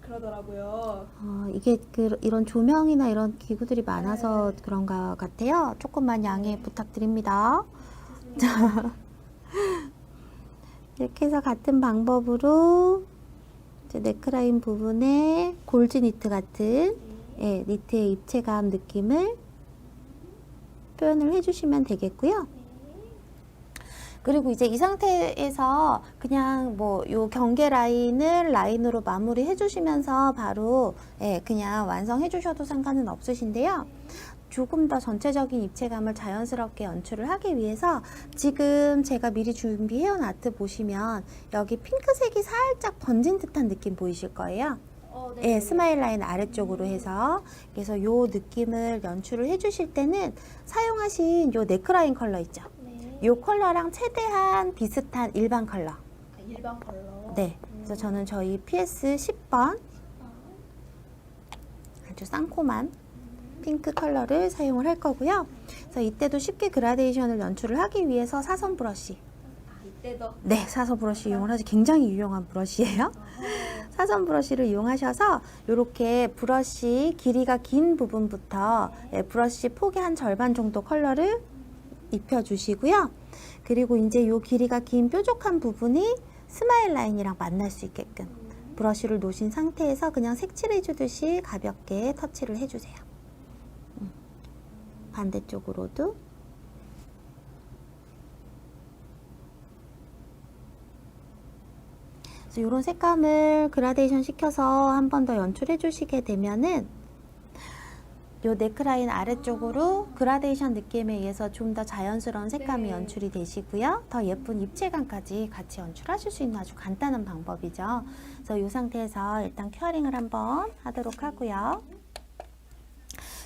그러더라고요. 이게 이런 조명이나 이런 기구들이 많아서 네. 그런 것 같아요. 조금만 양해 네. 부탁드립니다. 죄송해요. 이렇게 해서 같은 방법으로 이제 네크라인 부분에 골지 니트 같은 예, 니트의 입체감 느낌을 표현을 해주시면 되겠고요. 그리고 이제 이 상태에서 그냥 뭐 요 경계 라인을 라인으로 마무리 해주시면서 바로 예, 그냥 완성해 주셔도 상관은 없으신데요. 조금 더 전체적인 입체감을 자연스럽게 연출을 하기 위해서 지금 제가 미리 준비해온 아트 보시면 여기 핑크색이 살짝 번진 듯한 느낌 보이실 거예요. 네. 예, 스마일 라인 아래쪽으로 해서 그래서 요 느낌을 연출을 해주실 때는 사용하신 요 네크라인 컬러 있죠. 네. 요 컬러랑 최대한 비슷한 일반 컬러. 일반 컬러. 네. 그래서 저는 저희 PS 10번 아주 쌍코만 핑크 컬러를 사용을 할 거고요. 그래서 이때도 쉽게 그라데이션을 연출을 하기 위해서 사선 브러쉬. 이때도. 네, 사선 브러쉬 이용을 하지 굉장히 유용한 브러쉬예요. 사선 브러쉬를 이용하셔서 이렇게 브러쉬 길이가 긴 부분부터 예, 브러쉬 폭의 한 절반 정도 컬러를 입혀주시고요. 그리고 이제 이 길이가 긴 뾰족한 부분이 스마일 라인이랑 만날 수 있게끔 브러쉬를 놓으신 상태에서 그냥 색칠해 주듯이 가볍게 터치를 해주세요. 반대쪽으로도. 그래서 이런 색감을 그라데이션 시켜서 한 번 더 연출해 주시게 되면은 요 네크라인 아래쪽으로 그라데이션 느낌에 의해서 좀 더 자연스러운 색감이 네. 연출이 되시고요. 더 예쁜 입체감까지 같이 연출하실 수 있는 아주 간단한 방법이죠. 그래서 이 상태에서 일단 큐어링을 한번 하도록 하고요.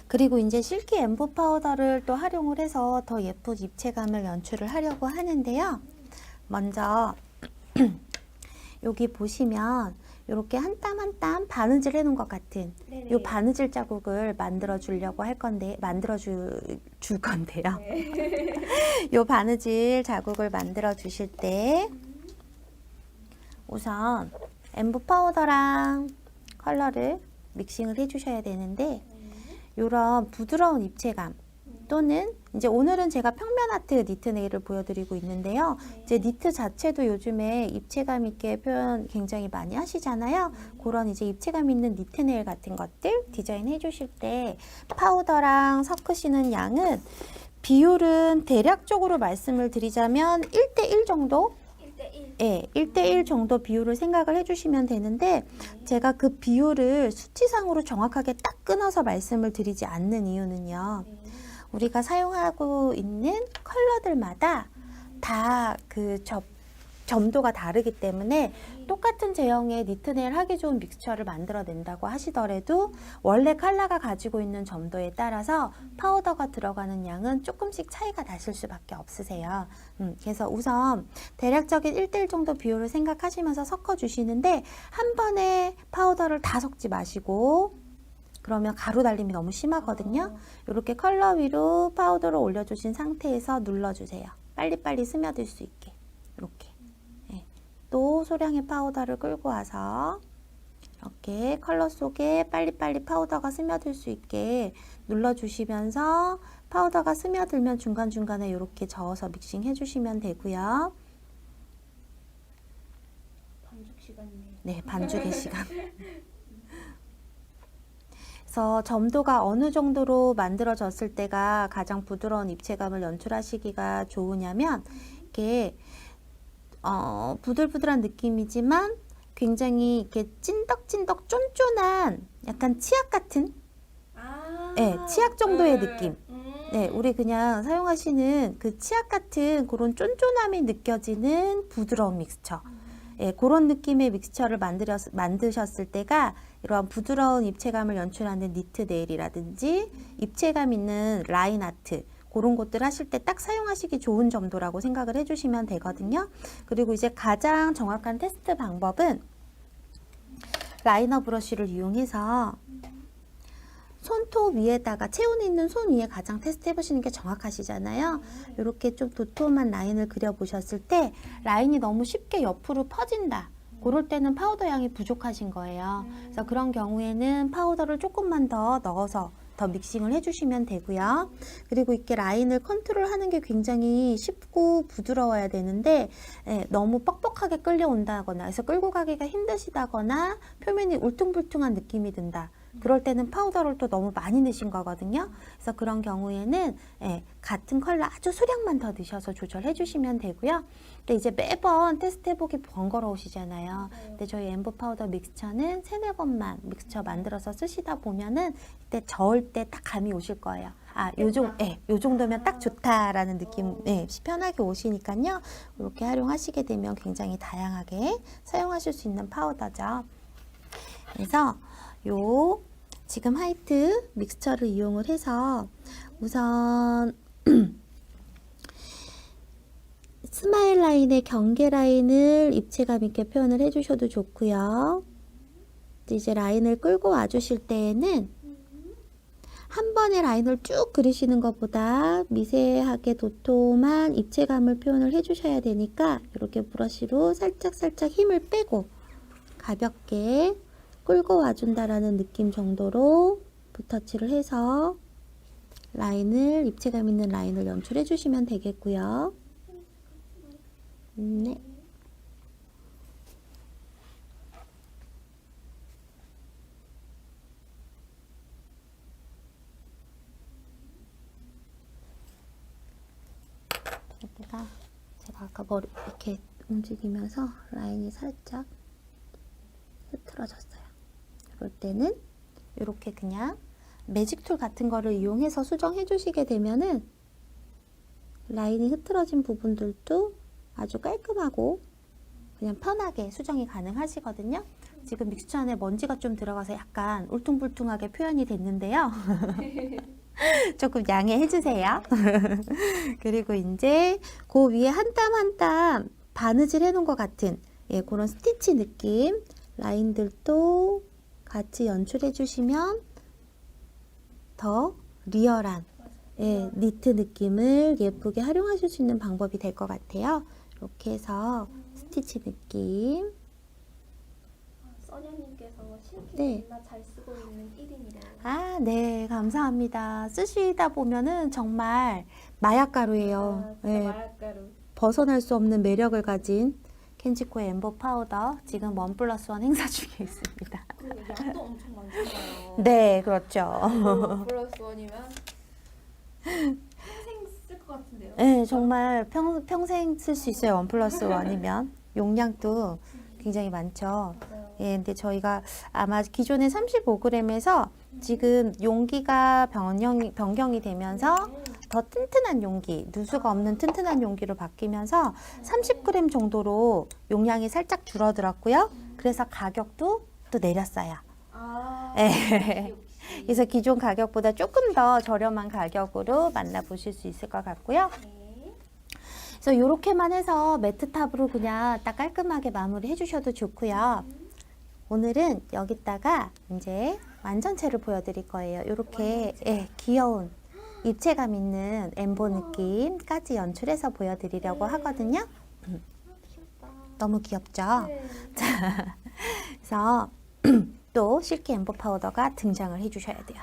그리고 이제 실키 엠보 파우더를 또 활용을 해서 더 예쁜 입체감을 연출을 하려고 하는데요. 먼저 여기 보시면 이렇게 한 땀 한 땀 바느질 해놓은 것 같은 네네. 이 바느질 자국을 만들어 주려고 할 건데 줄 건데요. 이 바느질 자국을 만들어 주실 때 우선 엠보 파우더랑 컬러를 믹싱을 해 주셔야 되는데 이런 부드러운 입체감 또는 이제 오늘은 제가 평면 아트 니트 네일을 보여드리고 있는데요. 이제 니트 자체도 요즘에 입체감 있게 표현 굉장히 많이 하시잖아요. 그런 이제 입체감 있는 니트 네일 같은 것들 디자인 해주실 때 파우더랑 섞으시는 양은 비율은 대략적으로 말씀을 드리자면 1대1 정도? 1대1. 예, 1대1 정도 비율을 생각을 해주시면 되는데 제가 그 비율을 수치상으로 정확하게 딱 끊어서 말씀을 드리지 않는 이유는요. 우리가 사용하고 있는 컬러들마다 다 점도가 다르기 때문에 똑같은 제형의 니트 네일 하기 좋은 믹스처를 만들어낸다고 하시더라도 원래 컬러가 가지고 있는 점도에 따라서 파우더가 들어가는 양은 조금씩 차이가 나실 수밖에 없으세요. 그래서 우선 대략적인 1대1 정도 비율을 생각하시면서 섞어주시는데 한 번에 파우더를 다 섞지 마시고 그러면 가루 달림이 너무 심하거든요. 이렇게 컬러 위로 파우더를 올려주신 상태에서 눌러주세요. 빨리빨리 스며들 수 있게 이렇게. 또 소량의 파우더를 끌고 와서 이렇게 컬러 속에 빨리빨리 파우더가 스며들 수 있게 눌러주시면서 파우더가 스며들면 중간중간에 이렇게 저어서 믹싱 해주시면 되고요. 반죽 시간이네요. 네, 반죽의 시간. 그래서 점도가 어느 정도로 만들어졌을 때가 가장 부드러운 입체감을 연출하시기가 좋으냐면 이렇게 부들부들한 느낌이지만 굉장히 이렇게 찐덕찐덕 쫀쫀한 약간 치약 같은 네, 치약 정도의 느낌. 네, 우리 그냥 사용하시는 그 치약 같은 그런 쫀쫀함이 느껴지는 부드러운 믹스처. 예, 그런 느낌의 믹스처를 만드셨을 때가 이러한 부드러운 입체감을 연출하는 니트 네일이라든지 입체감 있는 라인 아트 그런 것들 하실 때 딱 사용하시기 좋은 점도라고 생각을 해주시면 되거든요. 그리고 이제 가장 정확한 테스트 방법은 라이너 브러쉬를 이용해서 손톱 위에다가 체온이 있는 손 위에 가장 테스트 해보시는 게 정확하시잖아요. 이렇게 좀 도톰한 라인을 그려보셨을 때 라인이 너무 쉽게 옆으로 퍼진다. 그럴 때는 파우더 양이 부족하신 거예요. 그래서 그런 경우에는 파우더를 조금만 더 넣어서 더 믹싱을 해주시면 되고요. 그리고 이렇게 라인을 컨트롤하는 게 굉장히 쉽고 부드러워야 되는데 너무 뻑뻑하게 끌려온다거나 그래서 끌고 가기가 힘드시다거나 표면이 울퉁불퉁한 느낌이 든다. 그럴 때는 파우더를 또 너무 많이 넣으신 거거든요. 그래서 그런 경우에는 같은 컬러 아주 소량만 더 넣으셔서 조절해 주시면 되고요. 근데 이제 매번 테스트 해보기 번거로우시잖아요. 근데 저희 엠보 파우더 믹스처는 3-4번만 믹스처 만들어서 쓰시다 보면은 이때 저을 때 딱 감이 오실 거예요. 아, 요 정도면 딱 좋다라는 느낌, 편하게 오시니까요. 이렇게 활용하시게 되면 굉장히 다양하게 사용하실 수 있는 파우더죠. 그래서 요 지금 화이트 믹스처를 이용을 해서 우선 스마일 라인의 경계 라인을 입체감 있게 표현을 해주셔도 좋고요. 이제 라인을 끌고 와주실 때에는 한 번에 라인을 쭉 그리시는 것보다 미세하게 도톰한 입체감을 표현을 해주셔야 되니까 이렇게 브러쉬로 살짝살짝 힘을 빼고 가볍게 끌고 와준다라는 느낌 정도로 붓터치를 해서 라인을, 입체감 있는 라인을 연출해 주시면 되겠고요. 네. 여기가 제가 아까 머리 이렇게 움직이면서 라인이 살짝 흐트러졌어요. 그럴 때는 이렇게 그냥 매직툴 같은 거를 이용해서 수정해 주시게 되면은 라인이 흐트러진 부분들도 아주 깔끔하고 그냥 편하게 수정이 가능하시거든요. 지금 믹스처 안에 먼지가 좀 들어가서 약간 울퉁불퉁하게 표현이 됐는데요. 조금 양해해 주세요. 그리고 이제 그 위에 한 땀 한 땀 바느질 해 놓은 것 같은 그런 스티치 느낌 라인들도 같이 연출해 주시면 더 리얼한 니트 느낌을 예쁘게 활용하실 수 있는 방법이 될 것 같아요. 이렇게 해서 스티치 느낌. 써니님께서 실키 네. 존나 잘 쓰고 있는 1인이래요. 아, 네, 감사합니다. 쓰시다 보면은 정말 마약가루예요. 진짜 마약가루. 벗어날 수 없는 매력을 가진 켄지코의 엠보 파우더 지금 1+1 행사 중에 있습니다. 그리고 양도 엄청 많잖아요. 네, 그렇죠. 1+1이면 평생 쓸 것 같은데요. 네, 정말 평생 쓸 수 있어요. 1+1이면 용량도 굉장히 많죠. 맞아요. 예, 근데 저희가 아마 기존의 35g에서 지금 용기가 변경이 되면서 더 튼튼한 용기, 누수가 없는 튼튼한 용기로 바뀌면서 30g 정도로 용량이 살짝 줄어들었고요. 그래서 가격도 또 내렸어요. 아, 네. 역시. 그래서 기존 가격보다 조금 더 저렴한 가격으로 만나보실 수 있을 것 같고요. 네. 그래서 이렇게만 해서 매트탑으로 그냥 딱 깔끔하게 마무리 해주셔도 좋고요. 오늘은 여기다가 이제 완전체를 보여드릴 거예요. 이렇게 예, 귀여운 입체감 있는 엠보 느낌까지 연출해서 보여드리려고 하거든요. 귀엽다. 너무 귀엽죠? 네. 자, 그래서 또 실키 엠보 파우더가 등장을 해주셔야 돼요.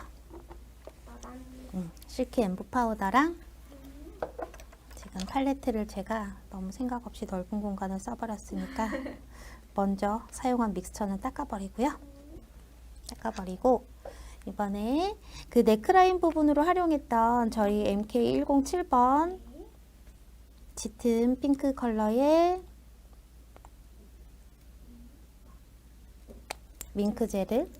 빠단. 실키 엠보 파우더랑 지금 팔레트를 제가 너무 생각 없이 넓은 공간을 써버렸으니까 먼저 사용한 믹스처는 닦아버리고요. 닦아버리고 이번에 그 네크라인 부분으로 활용했던 저희 MK107번 짙은 핑크 컬러의 밍크 젤을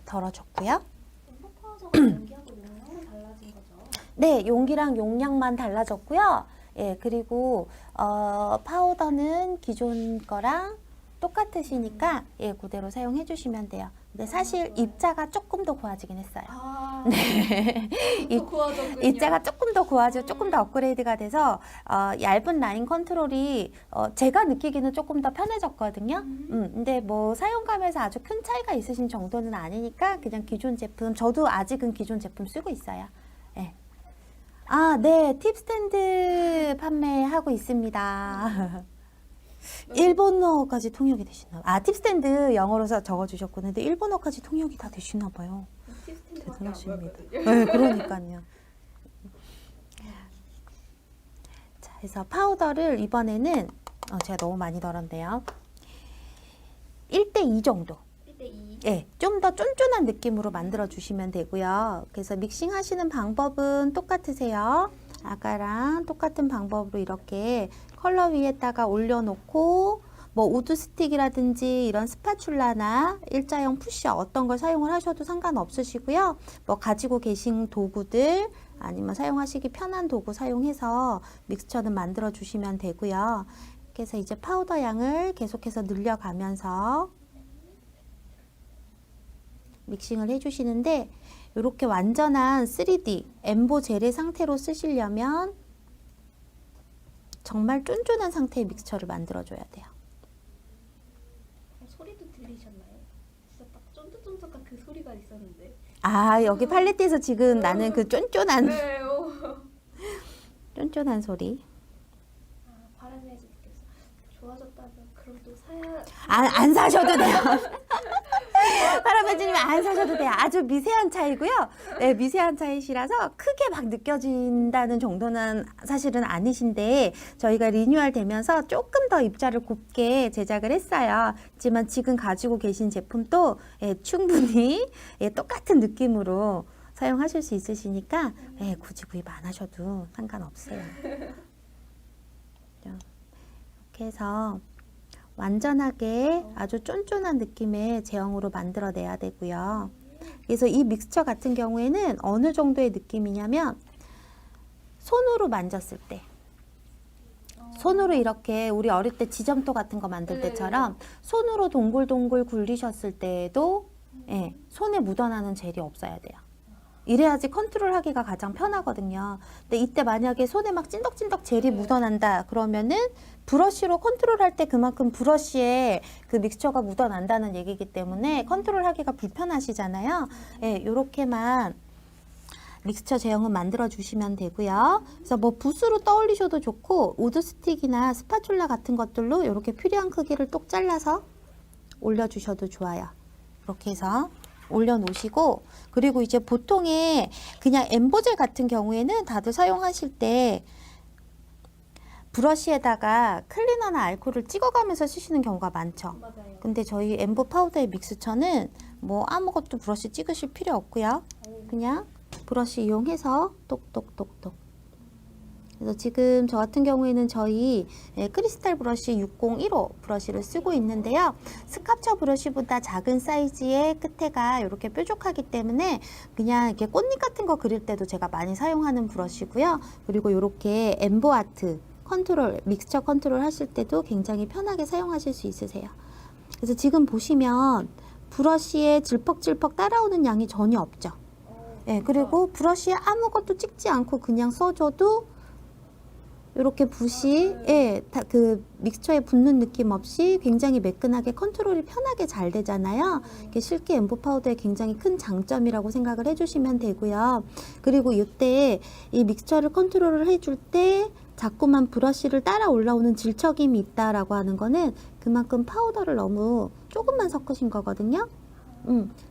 덜어줬고요. 엠버파우더가 연기하고 용량이 달라진 거죠? 네, 용기랑 용량만 달라졌고요. 예, 그리고 파우더는 기존 거랑 똑같으시니까 예, 그대로 사용해 주시면 돼요. 근데 사실 입자가 조금 더 고와지긴 했어요. 아, 네. 또 고와졌군요. 입자가 조금 더 고와지고 조금 더 업그레이드가 돼서 얇은 라인 컨트롤이 제가 느끼기는 조금 더 편해졌거든요. 근데 뭐 사용감에서 아주 큰 차이가 있으신 정도는 아니니까 그냥 기존 제품, 저도 아직은 기존 제품 쓰고 있어요. 예. 아, 네. 팁 스탠드 판매하고 있습니다. 일본어까지 통역이 되시나 봐요. 아, 팁 스탠드 영어로서 적어주셨거든요. 근데 일본어까지 통역이 다 되시나 봐요. 티스탠드밖에 안 대단하십니다. 보였거든요. 네, 그러니까요. 자, 그래서 파우더를 이번에는 제가 너무 많이 덜었네요. 1대2 정도. 1대2. 예, 좀 더 쫀쫀한 느낌으로 만들어 주시면 되고요. 그래서 믹싱 하시는 방법은 똑같으세요. 아까랑 똑같은 방법으로 이렇게 컬러 위에다가 올려놓고 뭐 우드 스틱이라든지 이런 스파츌라나 일자형 푸셔 어떤 걸 사용을 하셔도 상관없으시고요. 뭐 가지고 계신 도구들 아니면 사용하시기 편한 도구 사용해서 믹스처는 만들어 주시면 되고요. 그래서 이제 파우더 양을 계속해서 늘려가면서 믹싱을 해주시는데 이렇게 완전한 3D 엠보 젤의 상태로 쓰시려면 정말 쫀쫀한 상태의 믹스처를 만들어줘야 돼요. 소리도 들리셨나요? 진짜 딱 쫀득쫀득한 그 소리가 있었는데. 아, 여기 팔레트에서 지금 나는 그 쫀쫀한 네, 쫀쫀한 소리. 아, 바람에서 느꼈어. 좋아졌다면 그럼 또 사야. 안 사셔도 돼요. 파라베지님 안 사셔도 돼요. 아주 미세한 차이고요. 네, 미세한 차이시라서 크게 막 느껴진다는 정도는 사실은 아니신데 저희가 리뉴얼 되면서 조금 더 입자를 곱게 제작을 했어요. 하지만 지금 가지고 계신 제품도 충분히 똑같은 느낌으로 사용하실 수 있으시니까 굳이 구입 안 하셔도 상관없어요. 이렇게 해서 완전하게 아주 쫀쫀한 느낌의 제형으로 만들어내야 되고요. 그래서 이 믹스처 같은 경우에는 어느 정도의 느낌이냐면 손으로 만졌을 때 손으로 이렇게 우리 어릴 때 지점토 같은 거 만들 때처럼 손으로 동글동글 굴리셨을 때에도 손에 묻어나는 젤이 없어야 돼요. 이래야지 컨트롤하기가 가장 편하거든요. 근데 이때 만약에 손에 막 찐덕찐덕 젤이 묻어난다 그러면은 브러쉬로 컨트롤할 때 그만큼 브러쉬에 그 믹스처가 묻어난다는 얘기이기 때문에 컨트롤하기가 불편하시잖아요. 요렇게만 믹스처 제형은 만들어 주시면 되고요. 그래서 뭐 붓으로 떠올리셔도 좋고 우드 스틱이나 스파츌라 같은 것들로 이렇게 필요한 크기를 똑 잘라서 올려주셔도 좋아요. 이렇게 해서 올려놓으시고 그리고 이제 보통의 그냥 엠보젤 같은 경우에는 다들 사용하실 때 브러쉬에다가 클리너나 알코올을 찍어가면서 쓰시는 경우가 많죠. 맞아요. 근데 저희 엠보 파우더의 믹스처는 뭐 아무것도 브러쉬 찍으실 필요 없고요. 그냥 브러쉬 이용해서 똑똑똑똑 그래서 지금 저 같은 경우에는 저희 크리스탈 브러쉬 601호 브러쉬를 쓰고 있는데요. 스카처 브러쉬보다 작은 사이즈의 끝에가 이렇게 뾰족하기 때문에 그냥 이렇게 꽃잎 같은 거 그릴 때도 제가 많이 사용하는 브러쉬고요. 그리고 이렇게 엠보 아트 컨트롤, 믹스처 컨트롤 하실 때도 굉장히 편하게 사용하실 수 있으세요. 그래서 지금 보시면 브러쉬에 질퍽질퍽 따라오는 양이 전혀 없죠. 그리고 브러쉬에 아무것도 찍지 않고 그냥 써줘도 이렇게 붓이 그 믹스처에 붙는 느낌 없이 굉장히 매끈하게 컨트롤이 편하게 잘 되잖아요. 이게 실키 엠보 파우더의 굉장히 큰 장점이라고 생각을 해주시면 되고요. 그리고 이때 이 믹스처를 컨트롤을 해줄 때 자꾸만 브러쉬를 따라 올라오는 질척임이 있다라고 하는 거는 그만큼 파우더를 너무 조금만 섞으신 거거든요.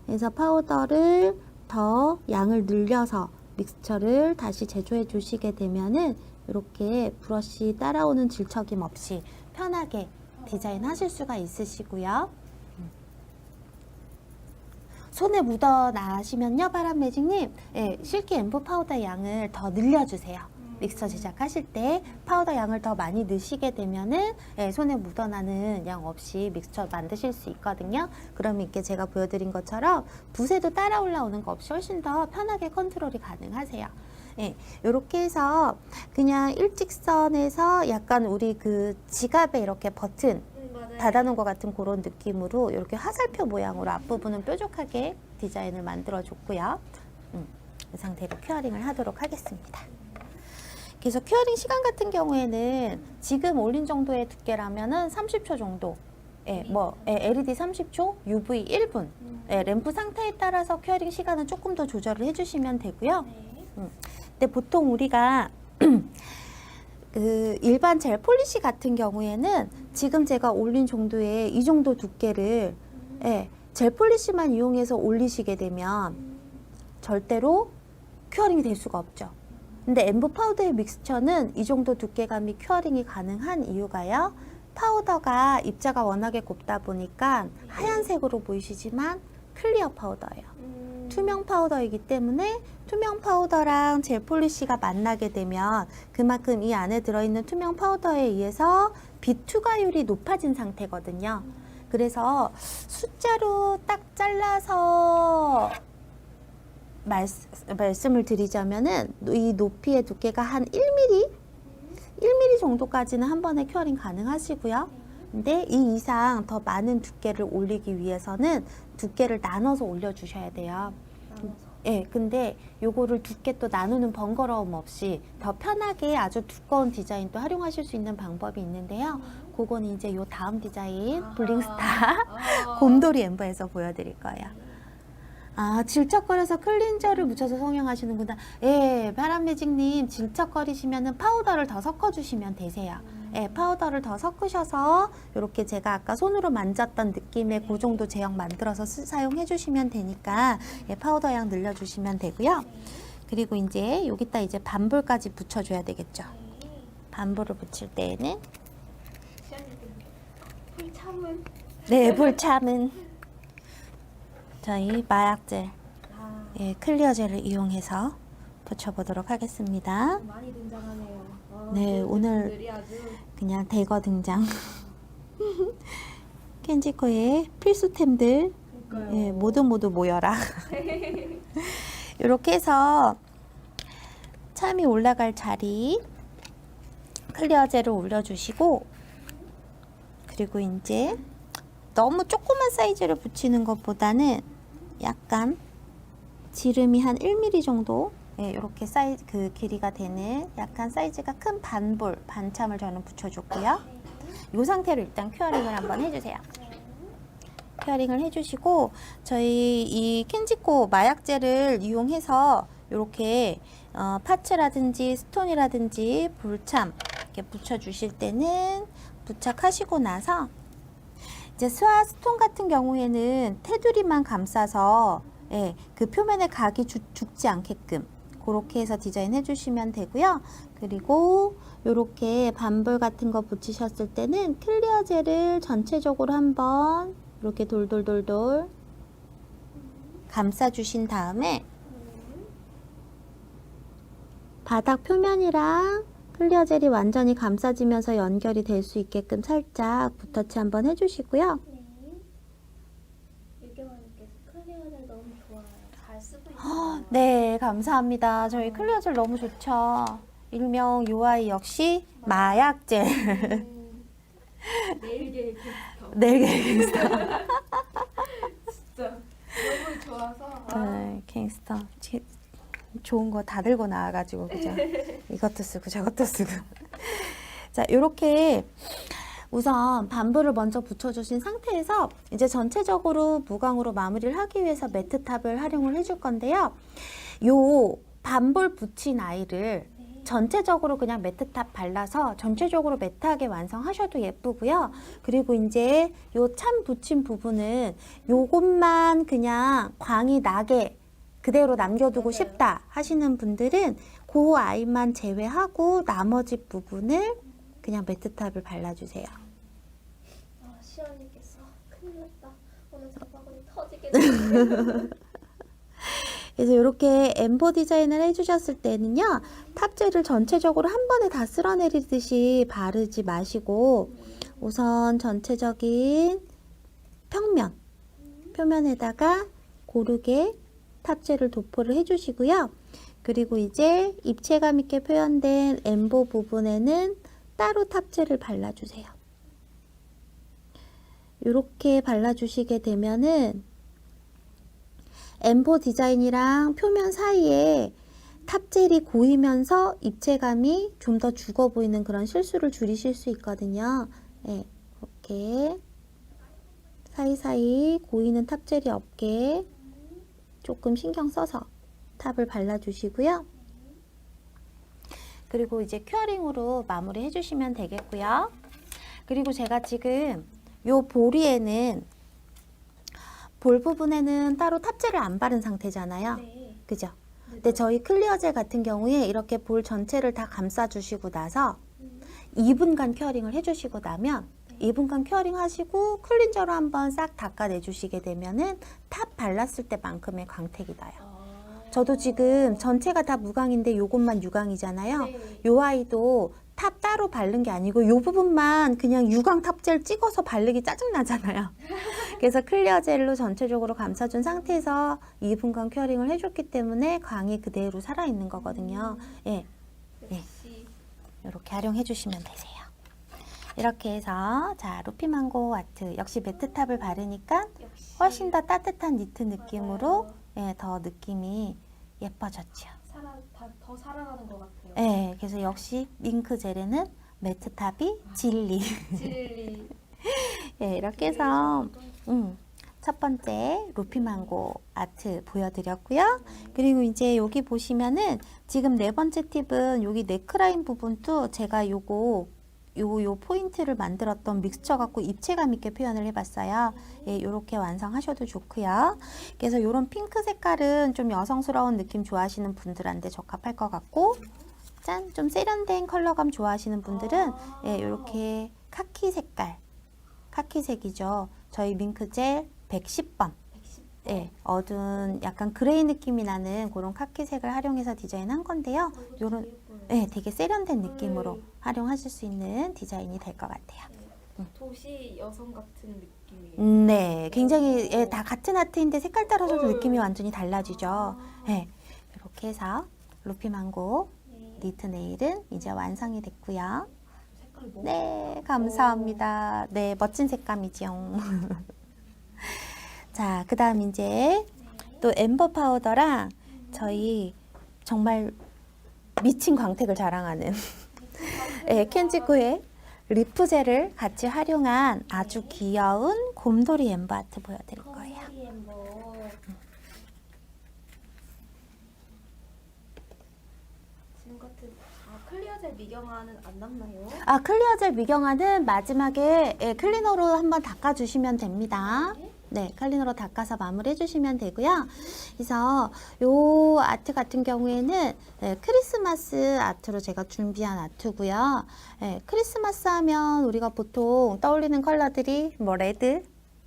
그래서 파우더를 더 양을 늘려서 믹스처를 다시 제조해 주시게 되면은 이렇게 브러쉬 따라오는 질척임 없이 편하게 디자인 하실 수가 있으시고요. 손에 묻어 나시면요, 바람 매직님, 실키 엠보 파우더 양을 더 늘려주세요. 믹서 제작하실 때 파우더 양을 더 많이 넣으시게 되면은 손에 묻어나는 양 없이 믹스처 만드실 수 있거든요. 그러면 이렇게 제가 보여드린 것처럼 붓에도 따라 올라오는 거 없이 훨씬 더 편하게 컨트롤이 가능하세요. 이렇게 해서 그냥 일직선에서 약간 우리 그 지갑에 이렇게 버튼 닫아놓은 것 같은 그런 느낌으로 이렇게 화살표 모양으로 앞부분은 뾰족하게 디자인을 만들어 줬고요. 이 상태로 큐어링을 하도록 하겠습니다. 그래서 큐어링 시간 같은 경우에는 지금 올린 정도의 두께라면은 30초 정도. LED 30초, UV 1분. 램프 상태에 따라서 큐어링 시간은 조금 더 조절을 해주시면 되고요. 근데 보통 우리가 그 일반 젤 폴리시 같은 경우에는 지금 제가 올린 정도의 이 정도 두께를 젤 폴리시만 이용해서 올리시게 되면 절대로 큐어링이 될 수가 없죠. 근데 엠보 파우더의 믹스처는 이 정도 두께감이 큐어링이 가능한 이유가요. 파우더가 입자가 워낙에 곱다 보니까 하얀색으로 보이시지만 클리어 파우더예요. 투명 파우더이기 때문에 투명 파우더랑 젤 폴리시가 만나게 되면 그만큼 이 안에 들어있는 투명 파우더에 의해서 빛 투과율이 높아진 상태거든요. 그래서 숫자로 딱 잘라서 말씀을 드리자면은 이 높이의 두께가 한 1mm 정도까지는 한 번에 큐어링 가능하시고요. 근데 이 이상 더 많은 두께를 올리기 위해서는 두께를 나눠서 올려주셔야 돼요. 근데 요거를 두께 또 나누는 번거로움 없이 더 편하게 아주 두꺼운 디자인 또 활용하실 수 있는 방법이 있는데요. 그건 이제 요 다음 디자인 블링스타 곰돌이 엠버에서 보여드릴 거예요. 질척거려서 클린저를 묻혀서 성형하시는구나. 바람매직님 질척거리시면은 파우더를 더 섞어주시면 되세요. 파우더를 더 섞으셔서 이렇게 제가 아까 손으로 만졌던 느낌의 그 정도 제형 만들어서 사용해 주시면 되니까 파우더 양 늘려주시면 되고요. 그리고 이제 여기다 이제 반볼까지 붙여줘야 되겠죠. 반볼을 붙일 때에는 불참은 불참은 저희 마약젤, 클리어 젤을 이용해서 붙여보도록 하겠습니다. 많이 등장하네요. 오늘 그냥 대거 등장. 켄지코의 필수템들 모두 모여라. 이렇게 해서 참이 올라갈 자리 클리어 젤을 올려주시고, 그리고 이제 너무 조그만 사이즈를 붙이는 것보다는 약간 지름이 한 1mm 정도 이렇게 사이즈 그 길이가 되는 약간 사이즈가 큰 반볼 반참을 저는 붙여줬고요. 이 상태로 일단 큐어링을 한번 해주세요. 큐어링을 해주시고 저희 이 켄지코 마약젤을 이용해서 이렇게 파츠라든지 스톤이라든지 볼참 이렇게 붙여주실 때는 부착하시고 나서 이제 스와 스톤 같은 경우에는 테두리만 감싸서 그 표면에 각이 죽지 않게끔 그렇게 해서 디자인 해주시면 되고요. 그리고 이렇게 반볼 같은 거 붙이셨을 때는 클리어 젤을 전체적으로 한번 이렇게 돌돌돌돌 감싸주신 다음에 바닥 표면이랑 클리어 젤이 완전히 감싸지면서 연결이 될 수 있게끔 살짝 붓터치 한번 해주시고요. 네. 유경아님께서 클리어젤 너무 좋아요. 잘 쓰고 있어요. 네, 감사합니다. 저희 클리어 젤 너무 좋죠. 일명 UI 역시 마약 젤. 네일겔 텍스터. 네, 갱스터. 진짜 너무 좋아서. 네, 갱스터. 좋은 거 다 들고 나와가지고, 그죠? 이것도 쓰고 저것도 쓰고. 자, 요렇게 우선 반불을 먼저 붙여주신 상태에서 이제 전체적으로 무광으로 마무리를 하기 위해서 매트탑을 활용을 해줄 건데요. 요 반불 붙인 아이를 전체적으로 그냥 매트탑 발라서 전체적으로 매트하게 완성하셔도 예쁘고요. 그리고 이제 요 참 붙인 부분은 요것만 그냥 광이 나게 그대로 남겨두고 싶다 하시는 분들은 그 아이만 제외하고 나머지 부분을 그냥 매트탑을 발라주세요. 아, 시연님께서 큰일 났다. 오늘 장바구니 터지겠네. 그래서 이렇게 엠보 디자인을 해주셨을 때는요, 탑젤을 전체적으로 한 번에 다 쓸어내리듯이 바르지 마시고 우선 전체적인 표면에다가 고르게 탑젤을 도포를 해주시고요. 그리고 이제 입체감 있게 표현된 엠보 부분에는 따로 탑젤을 발라주세요. 이렇게 발라주시게 되면은 엠보 디자인이랑 표면 사이에 탑젤이 고이면서 입체감이 좀 더 죽어 보이는 그런 실수를 줄이실 수 있거든요. 네, 이렇게 사이사이 고이는 탑젤이 없게 조금 신경 써서 탑을 발라주시고요. 그리고 이제 큐어링으로 마무리 해주시면 되겠고요. 그리고 제가 지금 요 보리에는 볼 부분에는 따로 탑젤을 안 바른 상태잖아요. 네. 그죠? 근데 저희 클리어 젤 같은 경우에 이렇게 볼 전체를 다 감싸주시고 나서 2분간 큐어링을 해주시고 나면 2분간 큐어링 하시고 클렌저로 한번 싹 닦아내주시게 되면은 탑 발랐을 때만큼의 광택이 나요. 저도 지금 전체가 다 무광인데 요것만 유광이잖아요. 네. 요 아이도 탑 따로 바른 게 아니고 요 부분만 그냥 유광 탑젤 찍어서 바르기 짜증나잖아요. 그래서 클리어 젤로 전체적으로 감싸준 상태에서 2분간 큐어링을 해줬기 때문에 광이 그대로 살아있는 거거든요. 예, 역시. 이렇게 활용해 주시면 되세요. 이렇게 해서 자 루피망고 아트 역시 매트탑을 바르니까 역시. 훨씬 더 따뜻한 니트 느낌으로 맞아요. 예, 더 느낌이 예뻐졌죠. 더 살아나는 것 같아요. 예, 그래서 역시 밍크 젤에는 매트탑이 진리. 진리. 예, 이렇게 해서 첫 번째 루피망고 아트 보여드렸고요. 그리고 이제 여기 보시면은 지금 네 번째 팁은 여기 넥라인 부분도 제가 요 포인트를 만들었던 믹스처 갖고 입체감 있게 표현을 해봤어요. 예, 요렇게 완성하셔도 좋고요. 그래서 요런 핑크 색깔은 좀 여성스러운 느낌 좋아하시는 분들한테 적합할 것 같고, 짠! 좀 세련된 컬러감 좋아하시는 분들은 예, 요렇게 카키 색깔, 카키색이죠. 저희 밍크젤 110번. 예, 어두운 약간 그레이 느낌이 나는 그런 카키색을 활용해서 디자인한 건데요. 요런 네, 되게 세련된 느낌으로 활용하실 수 있는 디자인이 될 것 같아요. 도시 여성 같은 느낌이에요. 네, 굉장히 예, 다 같은 아트인데 색깔 따라서도 느낌이 완전히 달라지죠. 네, 이렇게 해서 루피망고 니트 네일은 이제 완성이 됐고요. 색깔이 너무 네, 감사합니다. 네, 멋진 색감이죠. 자, 그 다음 이제 또 엠버 파우더랑 저희 정말 미친 광택을 자랑하는 네, 켄지코의 리프젤을 같이 활용한 아주 귀여운 곰돌이 엠버 아트 보여드릴 거예요. 지금 같은 클리어젤 미경화는 안 남나요? 아, 클리어젤 미경화는 마지막에 예, 클리너로 한번 닦아주시면 됩니다. 네, 클리너로 닦아서 마무리 해주시면 되고요. 그래서 요 아트 같은 경우에는 네, 크리스마스 아트로 제가 준비한 아트고요. 네, 크리스마스 하면 우리가 보통 떠올리는 컬러들이 뭐 레드,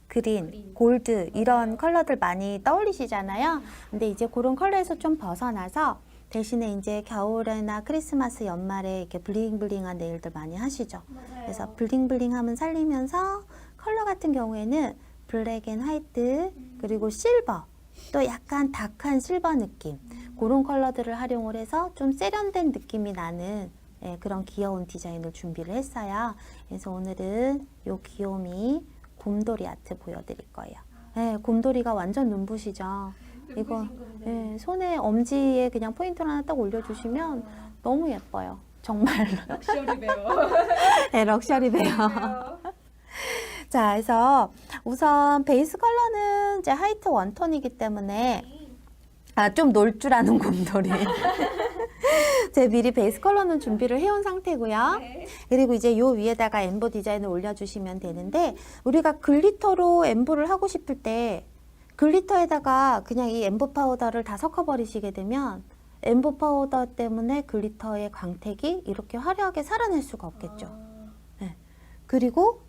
그린, 골드 이런 컬러들 많이 떠올리시잖아요. 근데 이제 그런 컬러에서 좀 벗어나서 대신에 이제 겨울이나 크리스마스 연말에 이렇게 블링블링한 네일들 많이 하시죠. 맞아요. 그래서 블링블링함은 살리면서 컬러 같은 경우에는 블랙 앤 화이트 그리고 실버 또 약간 다크한 실버 느낌 그런 컬러들을 활용을 해서 좀 세련된 느낌이 나는 예, 그런 귀여운 디자인을 준비를 했어요. 그래서 오늘은 요 귀요미 곰돌이 아트 보여드릴 거예요. 예, 곰돌이가 완전 눈부시죠. 이거 예, 손에 엄지에 그냥 포인트를 하나 딱 올려주시면 너무 예뻐요. 정말로. 럭셔리 배우. 네, 럭셔리 베어. 자, 그래서 우선 베이스 컬러는 이제 하이트 웜톤이기 때문에 좀 놀 줄 아는 곰돌이. 제가 미리 베이스 컬러는 준비를 해온 상태고요. 네. 그리고 이제 요 위에다가 엠보 디자인을 올려주시면 되는데 우리가 글리터로 엠보를 하고 싶을 때 글리터에다가 그냥 이 엠보 파우더를 다 섞어버리시게 되면 엠보 파우더 때문에 글리터의 광택이 이렇게 화려하게 살아낼 수가 없겠죠. 네. 그리고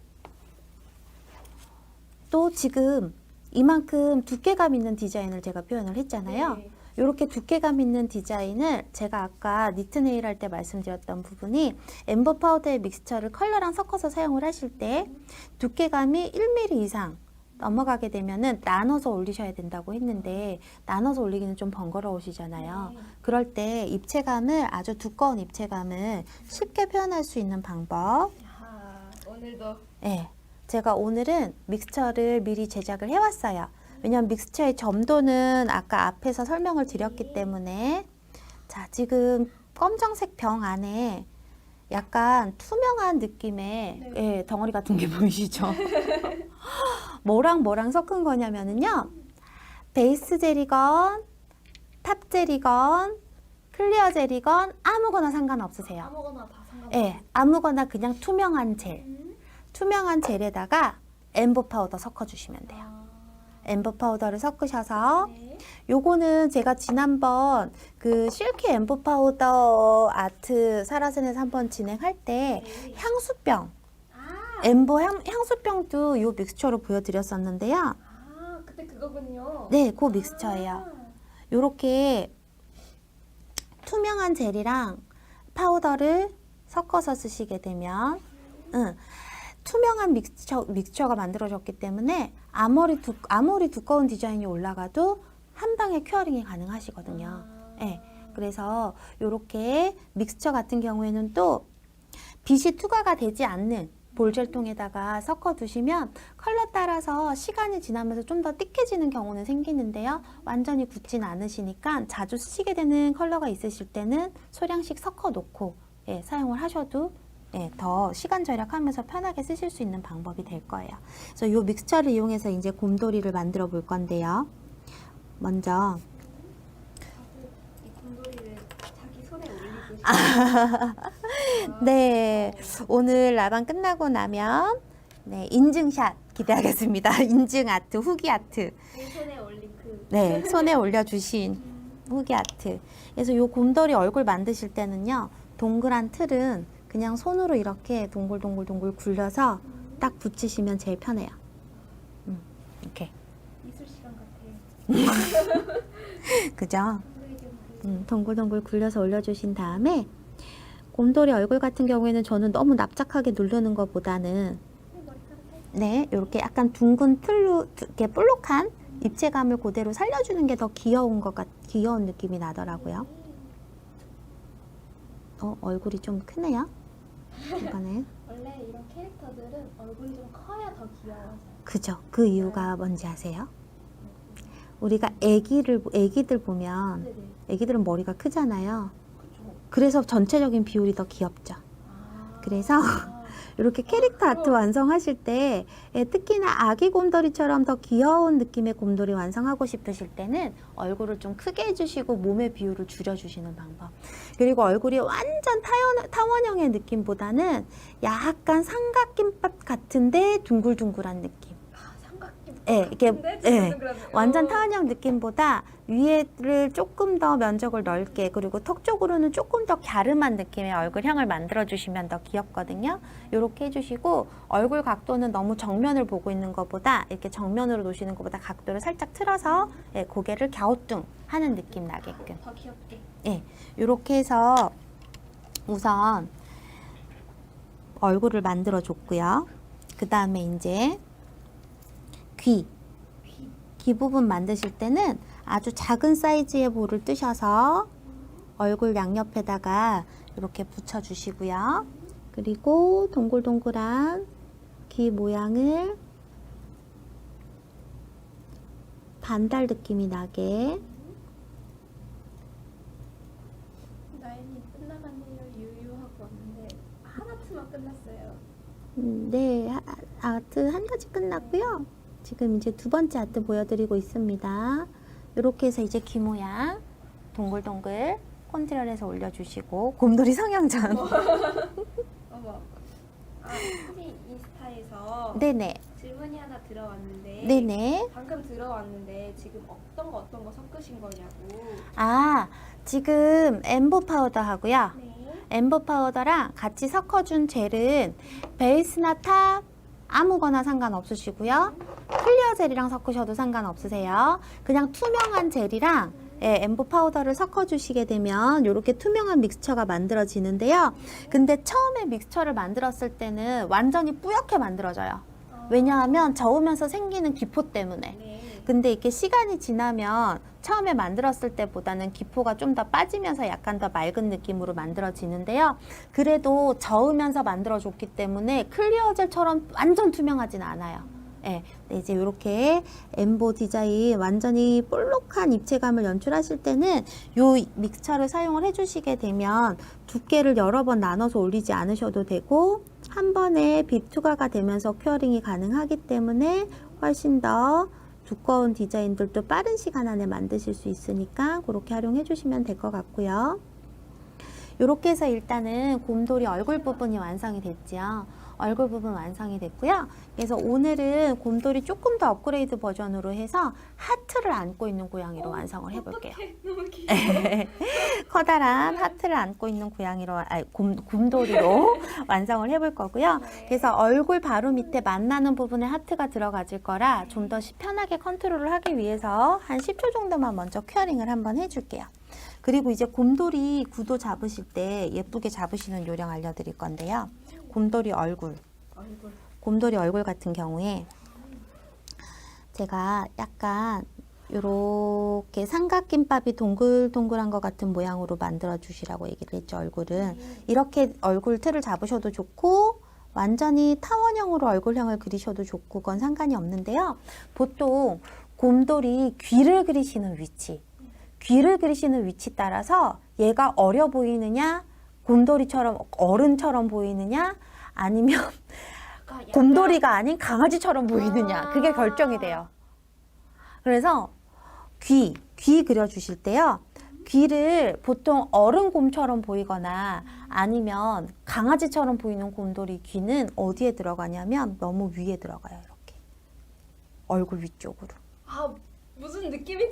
또 지금 이만큼 두께감 있는 디자인을 제가 표현을 했잖아요. 네. 이렇게 두께감 있는 디자인을 제가 아까 니트 네일 할 때 말씀드렸던 부분이 엠버 파우더의 믹스처를 컬러랑 섞어서 사용을 하실 때 두께감이 1mm 이상 넘어가게 되면은 나눠서 올리셔야 된다고 했는데 나눠서 올리기는 좀 번거로우시잖아요. 네. 그럴 때 입체감을 아주 두꺼운 입체감을 쉽게 표현할 수 있는 방법. 야, 오늘도 네, 제가 오늘은 믹스처를 미리 제작을 해왔어요. 왜냐하면 믹스처의 점도는 아까 앞에서 설명을 드렸기 때문에 자 지금 검정색 병 안에 약간 투명한 느낌의 네. 예, 덩어리 같은 게 보이시죠? 뭐랑 뭐랑 섞은 거냐면은요 베이스 젤이건 탑 젤이건 클리어 젤이건 아무거나 상관없으세요. 아무거나 다 상관없어요. 예, 아무거나 그냥 투명한 젤 투명한 젤에다가 엠보 파우더 섞어주시면 돼요. 엠보 파우더를 섞으셔서 네. 요거는 제가 지난번 그 실키 엠보 파우더 아트 사라센에서 한번 진행할 때 네. 향수병 아, 엠보 향수병도 요 믹스처로 보여드렸었는데요. 아, 그때 그거군요. 네, 그 믹스처예요. 요렇게 투명한 젤이랑 파우더를 섞어서 쓰시게 되면 투명한 믹스처가 만들어졌기 때문에 아무리 두꺼운 디자인이 올라가도 한 방에 큐어링이 가능하시거든요. 네, 그래서 이렇게 믹스처 같은 경우에는 또 빛이 투과가 되지 않는 볼젤통에다가 섞어 두시면 컬러 따라서 시간이 지나면서 좀 더 띠해지는 경우는 생기는데요. 완전히 굳진 않으시니까 자주 쓰시게 되는 컬러가 있으실 때는 소량씩 섞어 놓고 예, 사용을 하셔도 예, 더 시간 절약하면서 편하게 쓰실 수 있는 방법이 될 거예요. 그래서 이 믹스처를 이용해서 이제 곰돌이를 만들어 볼 건데요. 먼저 이 곰돌이를 자기 손에 올리고 싶어요. 네, 오늘 라방 끝나고 나면 네, 인증샷 기대하겠습니다. 인증 아트, 후기 아트. 내 손에 올린 그. 네, 손에 올려주신 후기 아트. 그래서 이 곰돌이 얼굴 만드실 때는요, 동그란 틀은 그냥 손으로 이렇게 동글동글 굴려서 딱 붙이시면 제일 편해요. 이렇게. 미술 시간 같아. 그죠? 곰돌이 좀 그리자. 동글동글 굴려서 올려주신 다음에 곰돌이 얼굴 같은 경우에는 저는 너무 납작하게 누르는 것보다는 머리카락 살짝. 네, 이렇게 약간 둥근 틀로 이렇게 볼록한 입체감을 그대로 살려주는 게 더 귀여운 귀여운 느낌이 나더라고요. 얼굴이 좀 크네요. 이번엔. 원래 이런 캐릭터들은 얼굴이 좀 커야 더 귀여워져요. 그죠? 그 이유가 뭔지 아세요? 우리가 애기들 보면 네네. 애기들은 머리가 크잖아요. 그쵸. 그래서 전체적인 비율이 더 귀엽죠. 아. 그래서 이렇게 캐릭터 아트 완성하실 때 특히나 아기 곰돌이처럼 더 귀여운 느낌의 곰돌이 완성하고 싶으실 때는 얼굴을 좀 크게 해주시고 몸의 비율을 줄여주시는 방법. 그리고 얼굴이 완전 타원형의 느낌보다는 약간 삼각김밥 같은데 둥글둥글한 느낌. 아, 삼각김밥. 예, 이게 근데 예, 저도 그러네요. 완전 타원형 느낌보다 위에를 조금 더 면적을 넓게 그리고 턱 쪽으로는 조금 더 갸름한 느낌의 얼굴형을 만들어주시면 더 귀엽거든요. 이렇게 해주시고 얼굴 각도는 너무 정면을 보고 있는 것보다 이렇게 정면으로 놓으시는 것보다 각도를 살짝 틀어서 예, 고개를 갸우뚱하는 느낌 나게끔. 더 귀엽게. 예, 이렇게 해서 우선 얼굴을 만들어 줬고요. 그 다음에 이제 귀 부분 만드실 때는 아주 작은 사이즈의 볼을 뜨셔서 얼굴 양옆에다가 이렇게 붙여 주시고요. 그리고 동글동글한 귀 모양을 반달 느낌이 나게 나연이 끝나가네요. 유유하고 왔는데 하나트만 끝났어요. 네, 아트 한 가지 끝났고요. 지금 이제 두 번째 아트 보여드리고 있습니다. 이렇게 해서 이제 귀 모양 동글동글 콘트롤해서 올려주시고 곰돌이 성형전. 어머. 혹시 인스타에서 네네. 질문이 하나 들어왔는데 네네. 방금 들어왔는데 지금 어떤 거 섞으신 거냐고. 아, 지금 엠보 파우더 하고요. 네. 엠보 파우더랑 같이 섞어준 젤은 베이스나 탑 아무거나 상관없으시고요. 클리어 젤이랑 섞으셔도 상관없으세요. 그냥 투명한 젤이랑 예, 엠보 파우더를 섞어주시게 되면 이렇게 투명한 믹스처가 만들어지는데요. 근데 처음에 믹스처를 만들었을 때는 완전히 뿌옇게 만들어져요. 왜냐하면 저으면서 생기는 기포 때문에. 네. 근데 이렇게 시간이 지나면 처음에 만들었을 때보다는 기포가 좀 더 빠지면서 약간 더 맑은 느낌으로 만들어지는데요. 그래도 저으면서 만들어줬기 때문에 클리어 젤처럼 완전 투명하진 않아요. 네, 이제 이렇게 엠보 디자인 완전히 볼록한 입체감을 연출하실 때는 이 믹스처를 사용을 해주시게 되면 두께를 여러 번 나눠서 올리지 않으셔도 되고 한 번에 빗투과가 되면서 큐어링이 가능하기 때문에 훨씬 더 두꺼운 디자인들도 빠른 시간 안에 만드실 수 있으니까 그렇게 활용해 주시면 될 것 같고요. 이렇게 해서 일단은 곰돌이 얼굴 부분이 완성이 됐죠. 얼굴 부분 완성이 됐고요. 그래서 오늘은 곰돌이 조금 더 업그레이드 버전으로 해서 하트를 안고 있는 고양이로 완성을 해볼게요. 너무 귀여워. 커다란 하트를 안고 있는 고양이로, 곰돌이로 완성을 해볼 거고요. 그래서 얼굴 바로 밑에 만나는 부분에 하트가 들어가질 거라 좀 더 편하게 컨트롤을 하기 위해서 한 10초 정도만 먼저 큐어링을 한번 해줄게요. 그리고 이제 곰돌이 구도 잡으실 때 예쁘게 잡으시는 요령 알려드릴 건데요. 곰돌이 얼굴 같은 경우에 제가 약간 이렇게 삼각김밥이 동글동글한 것 같은 모양으로 만들어 주시라고 얘기를 했죠. 얼굴은 이렇게 얼굴 틀을 잡으셔도 좋고 완전히 타원형으로 얼굴형을 그리셔도 좋고 그건 상관이 없는데요. 보통 곰돌이 귀를 그리시는 위치 따라서 얘가 어려 보이느냐 곰돌이처럼 어른처럼 보이느냐 아니면 곰돌이가 아닌 강아지처럼 보이느냐 그게 결정이 돼요. 그래서 귀 그려주실 때요. 귀를 보통 어른 곰처럼 보이거나 아니면 강아지처럼 보이는 곰돌이 귀는 어디에 들어가냐면 너무 위에 들어가요. 이렇게 얼굴 위쪽으로. 아 무슨 느낌이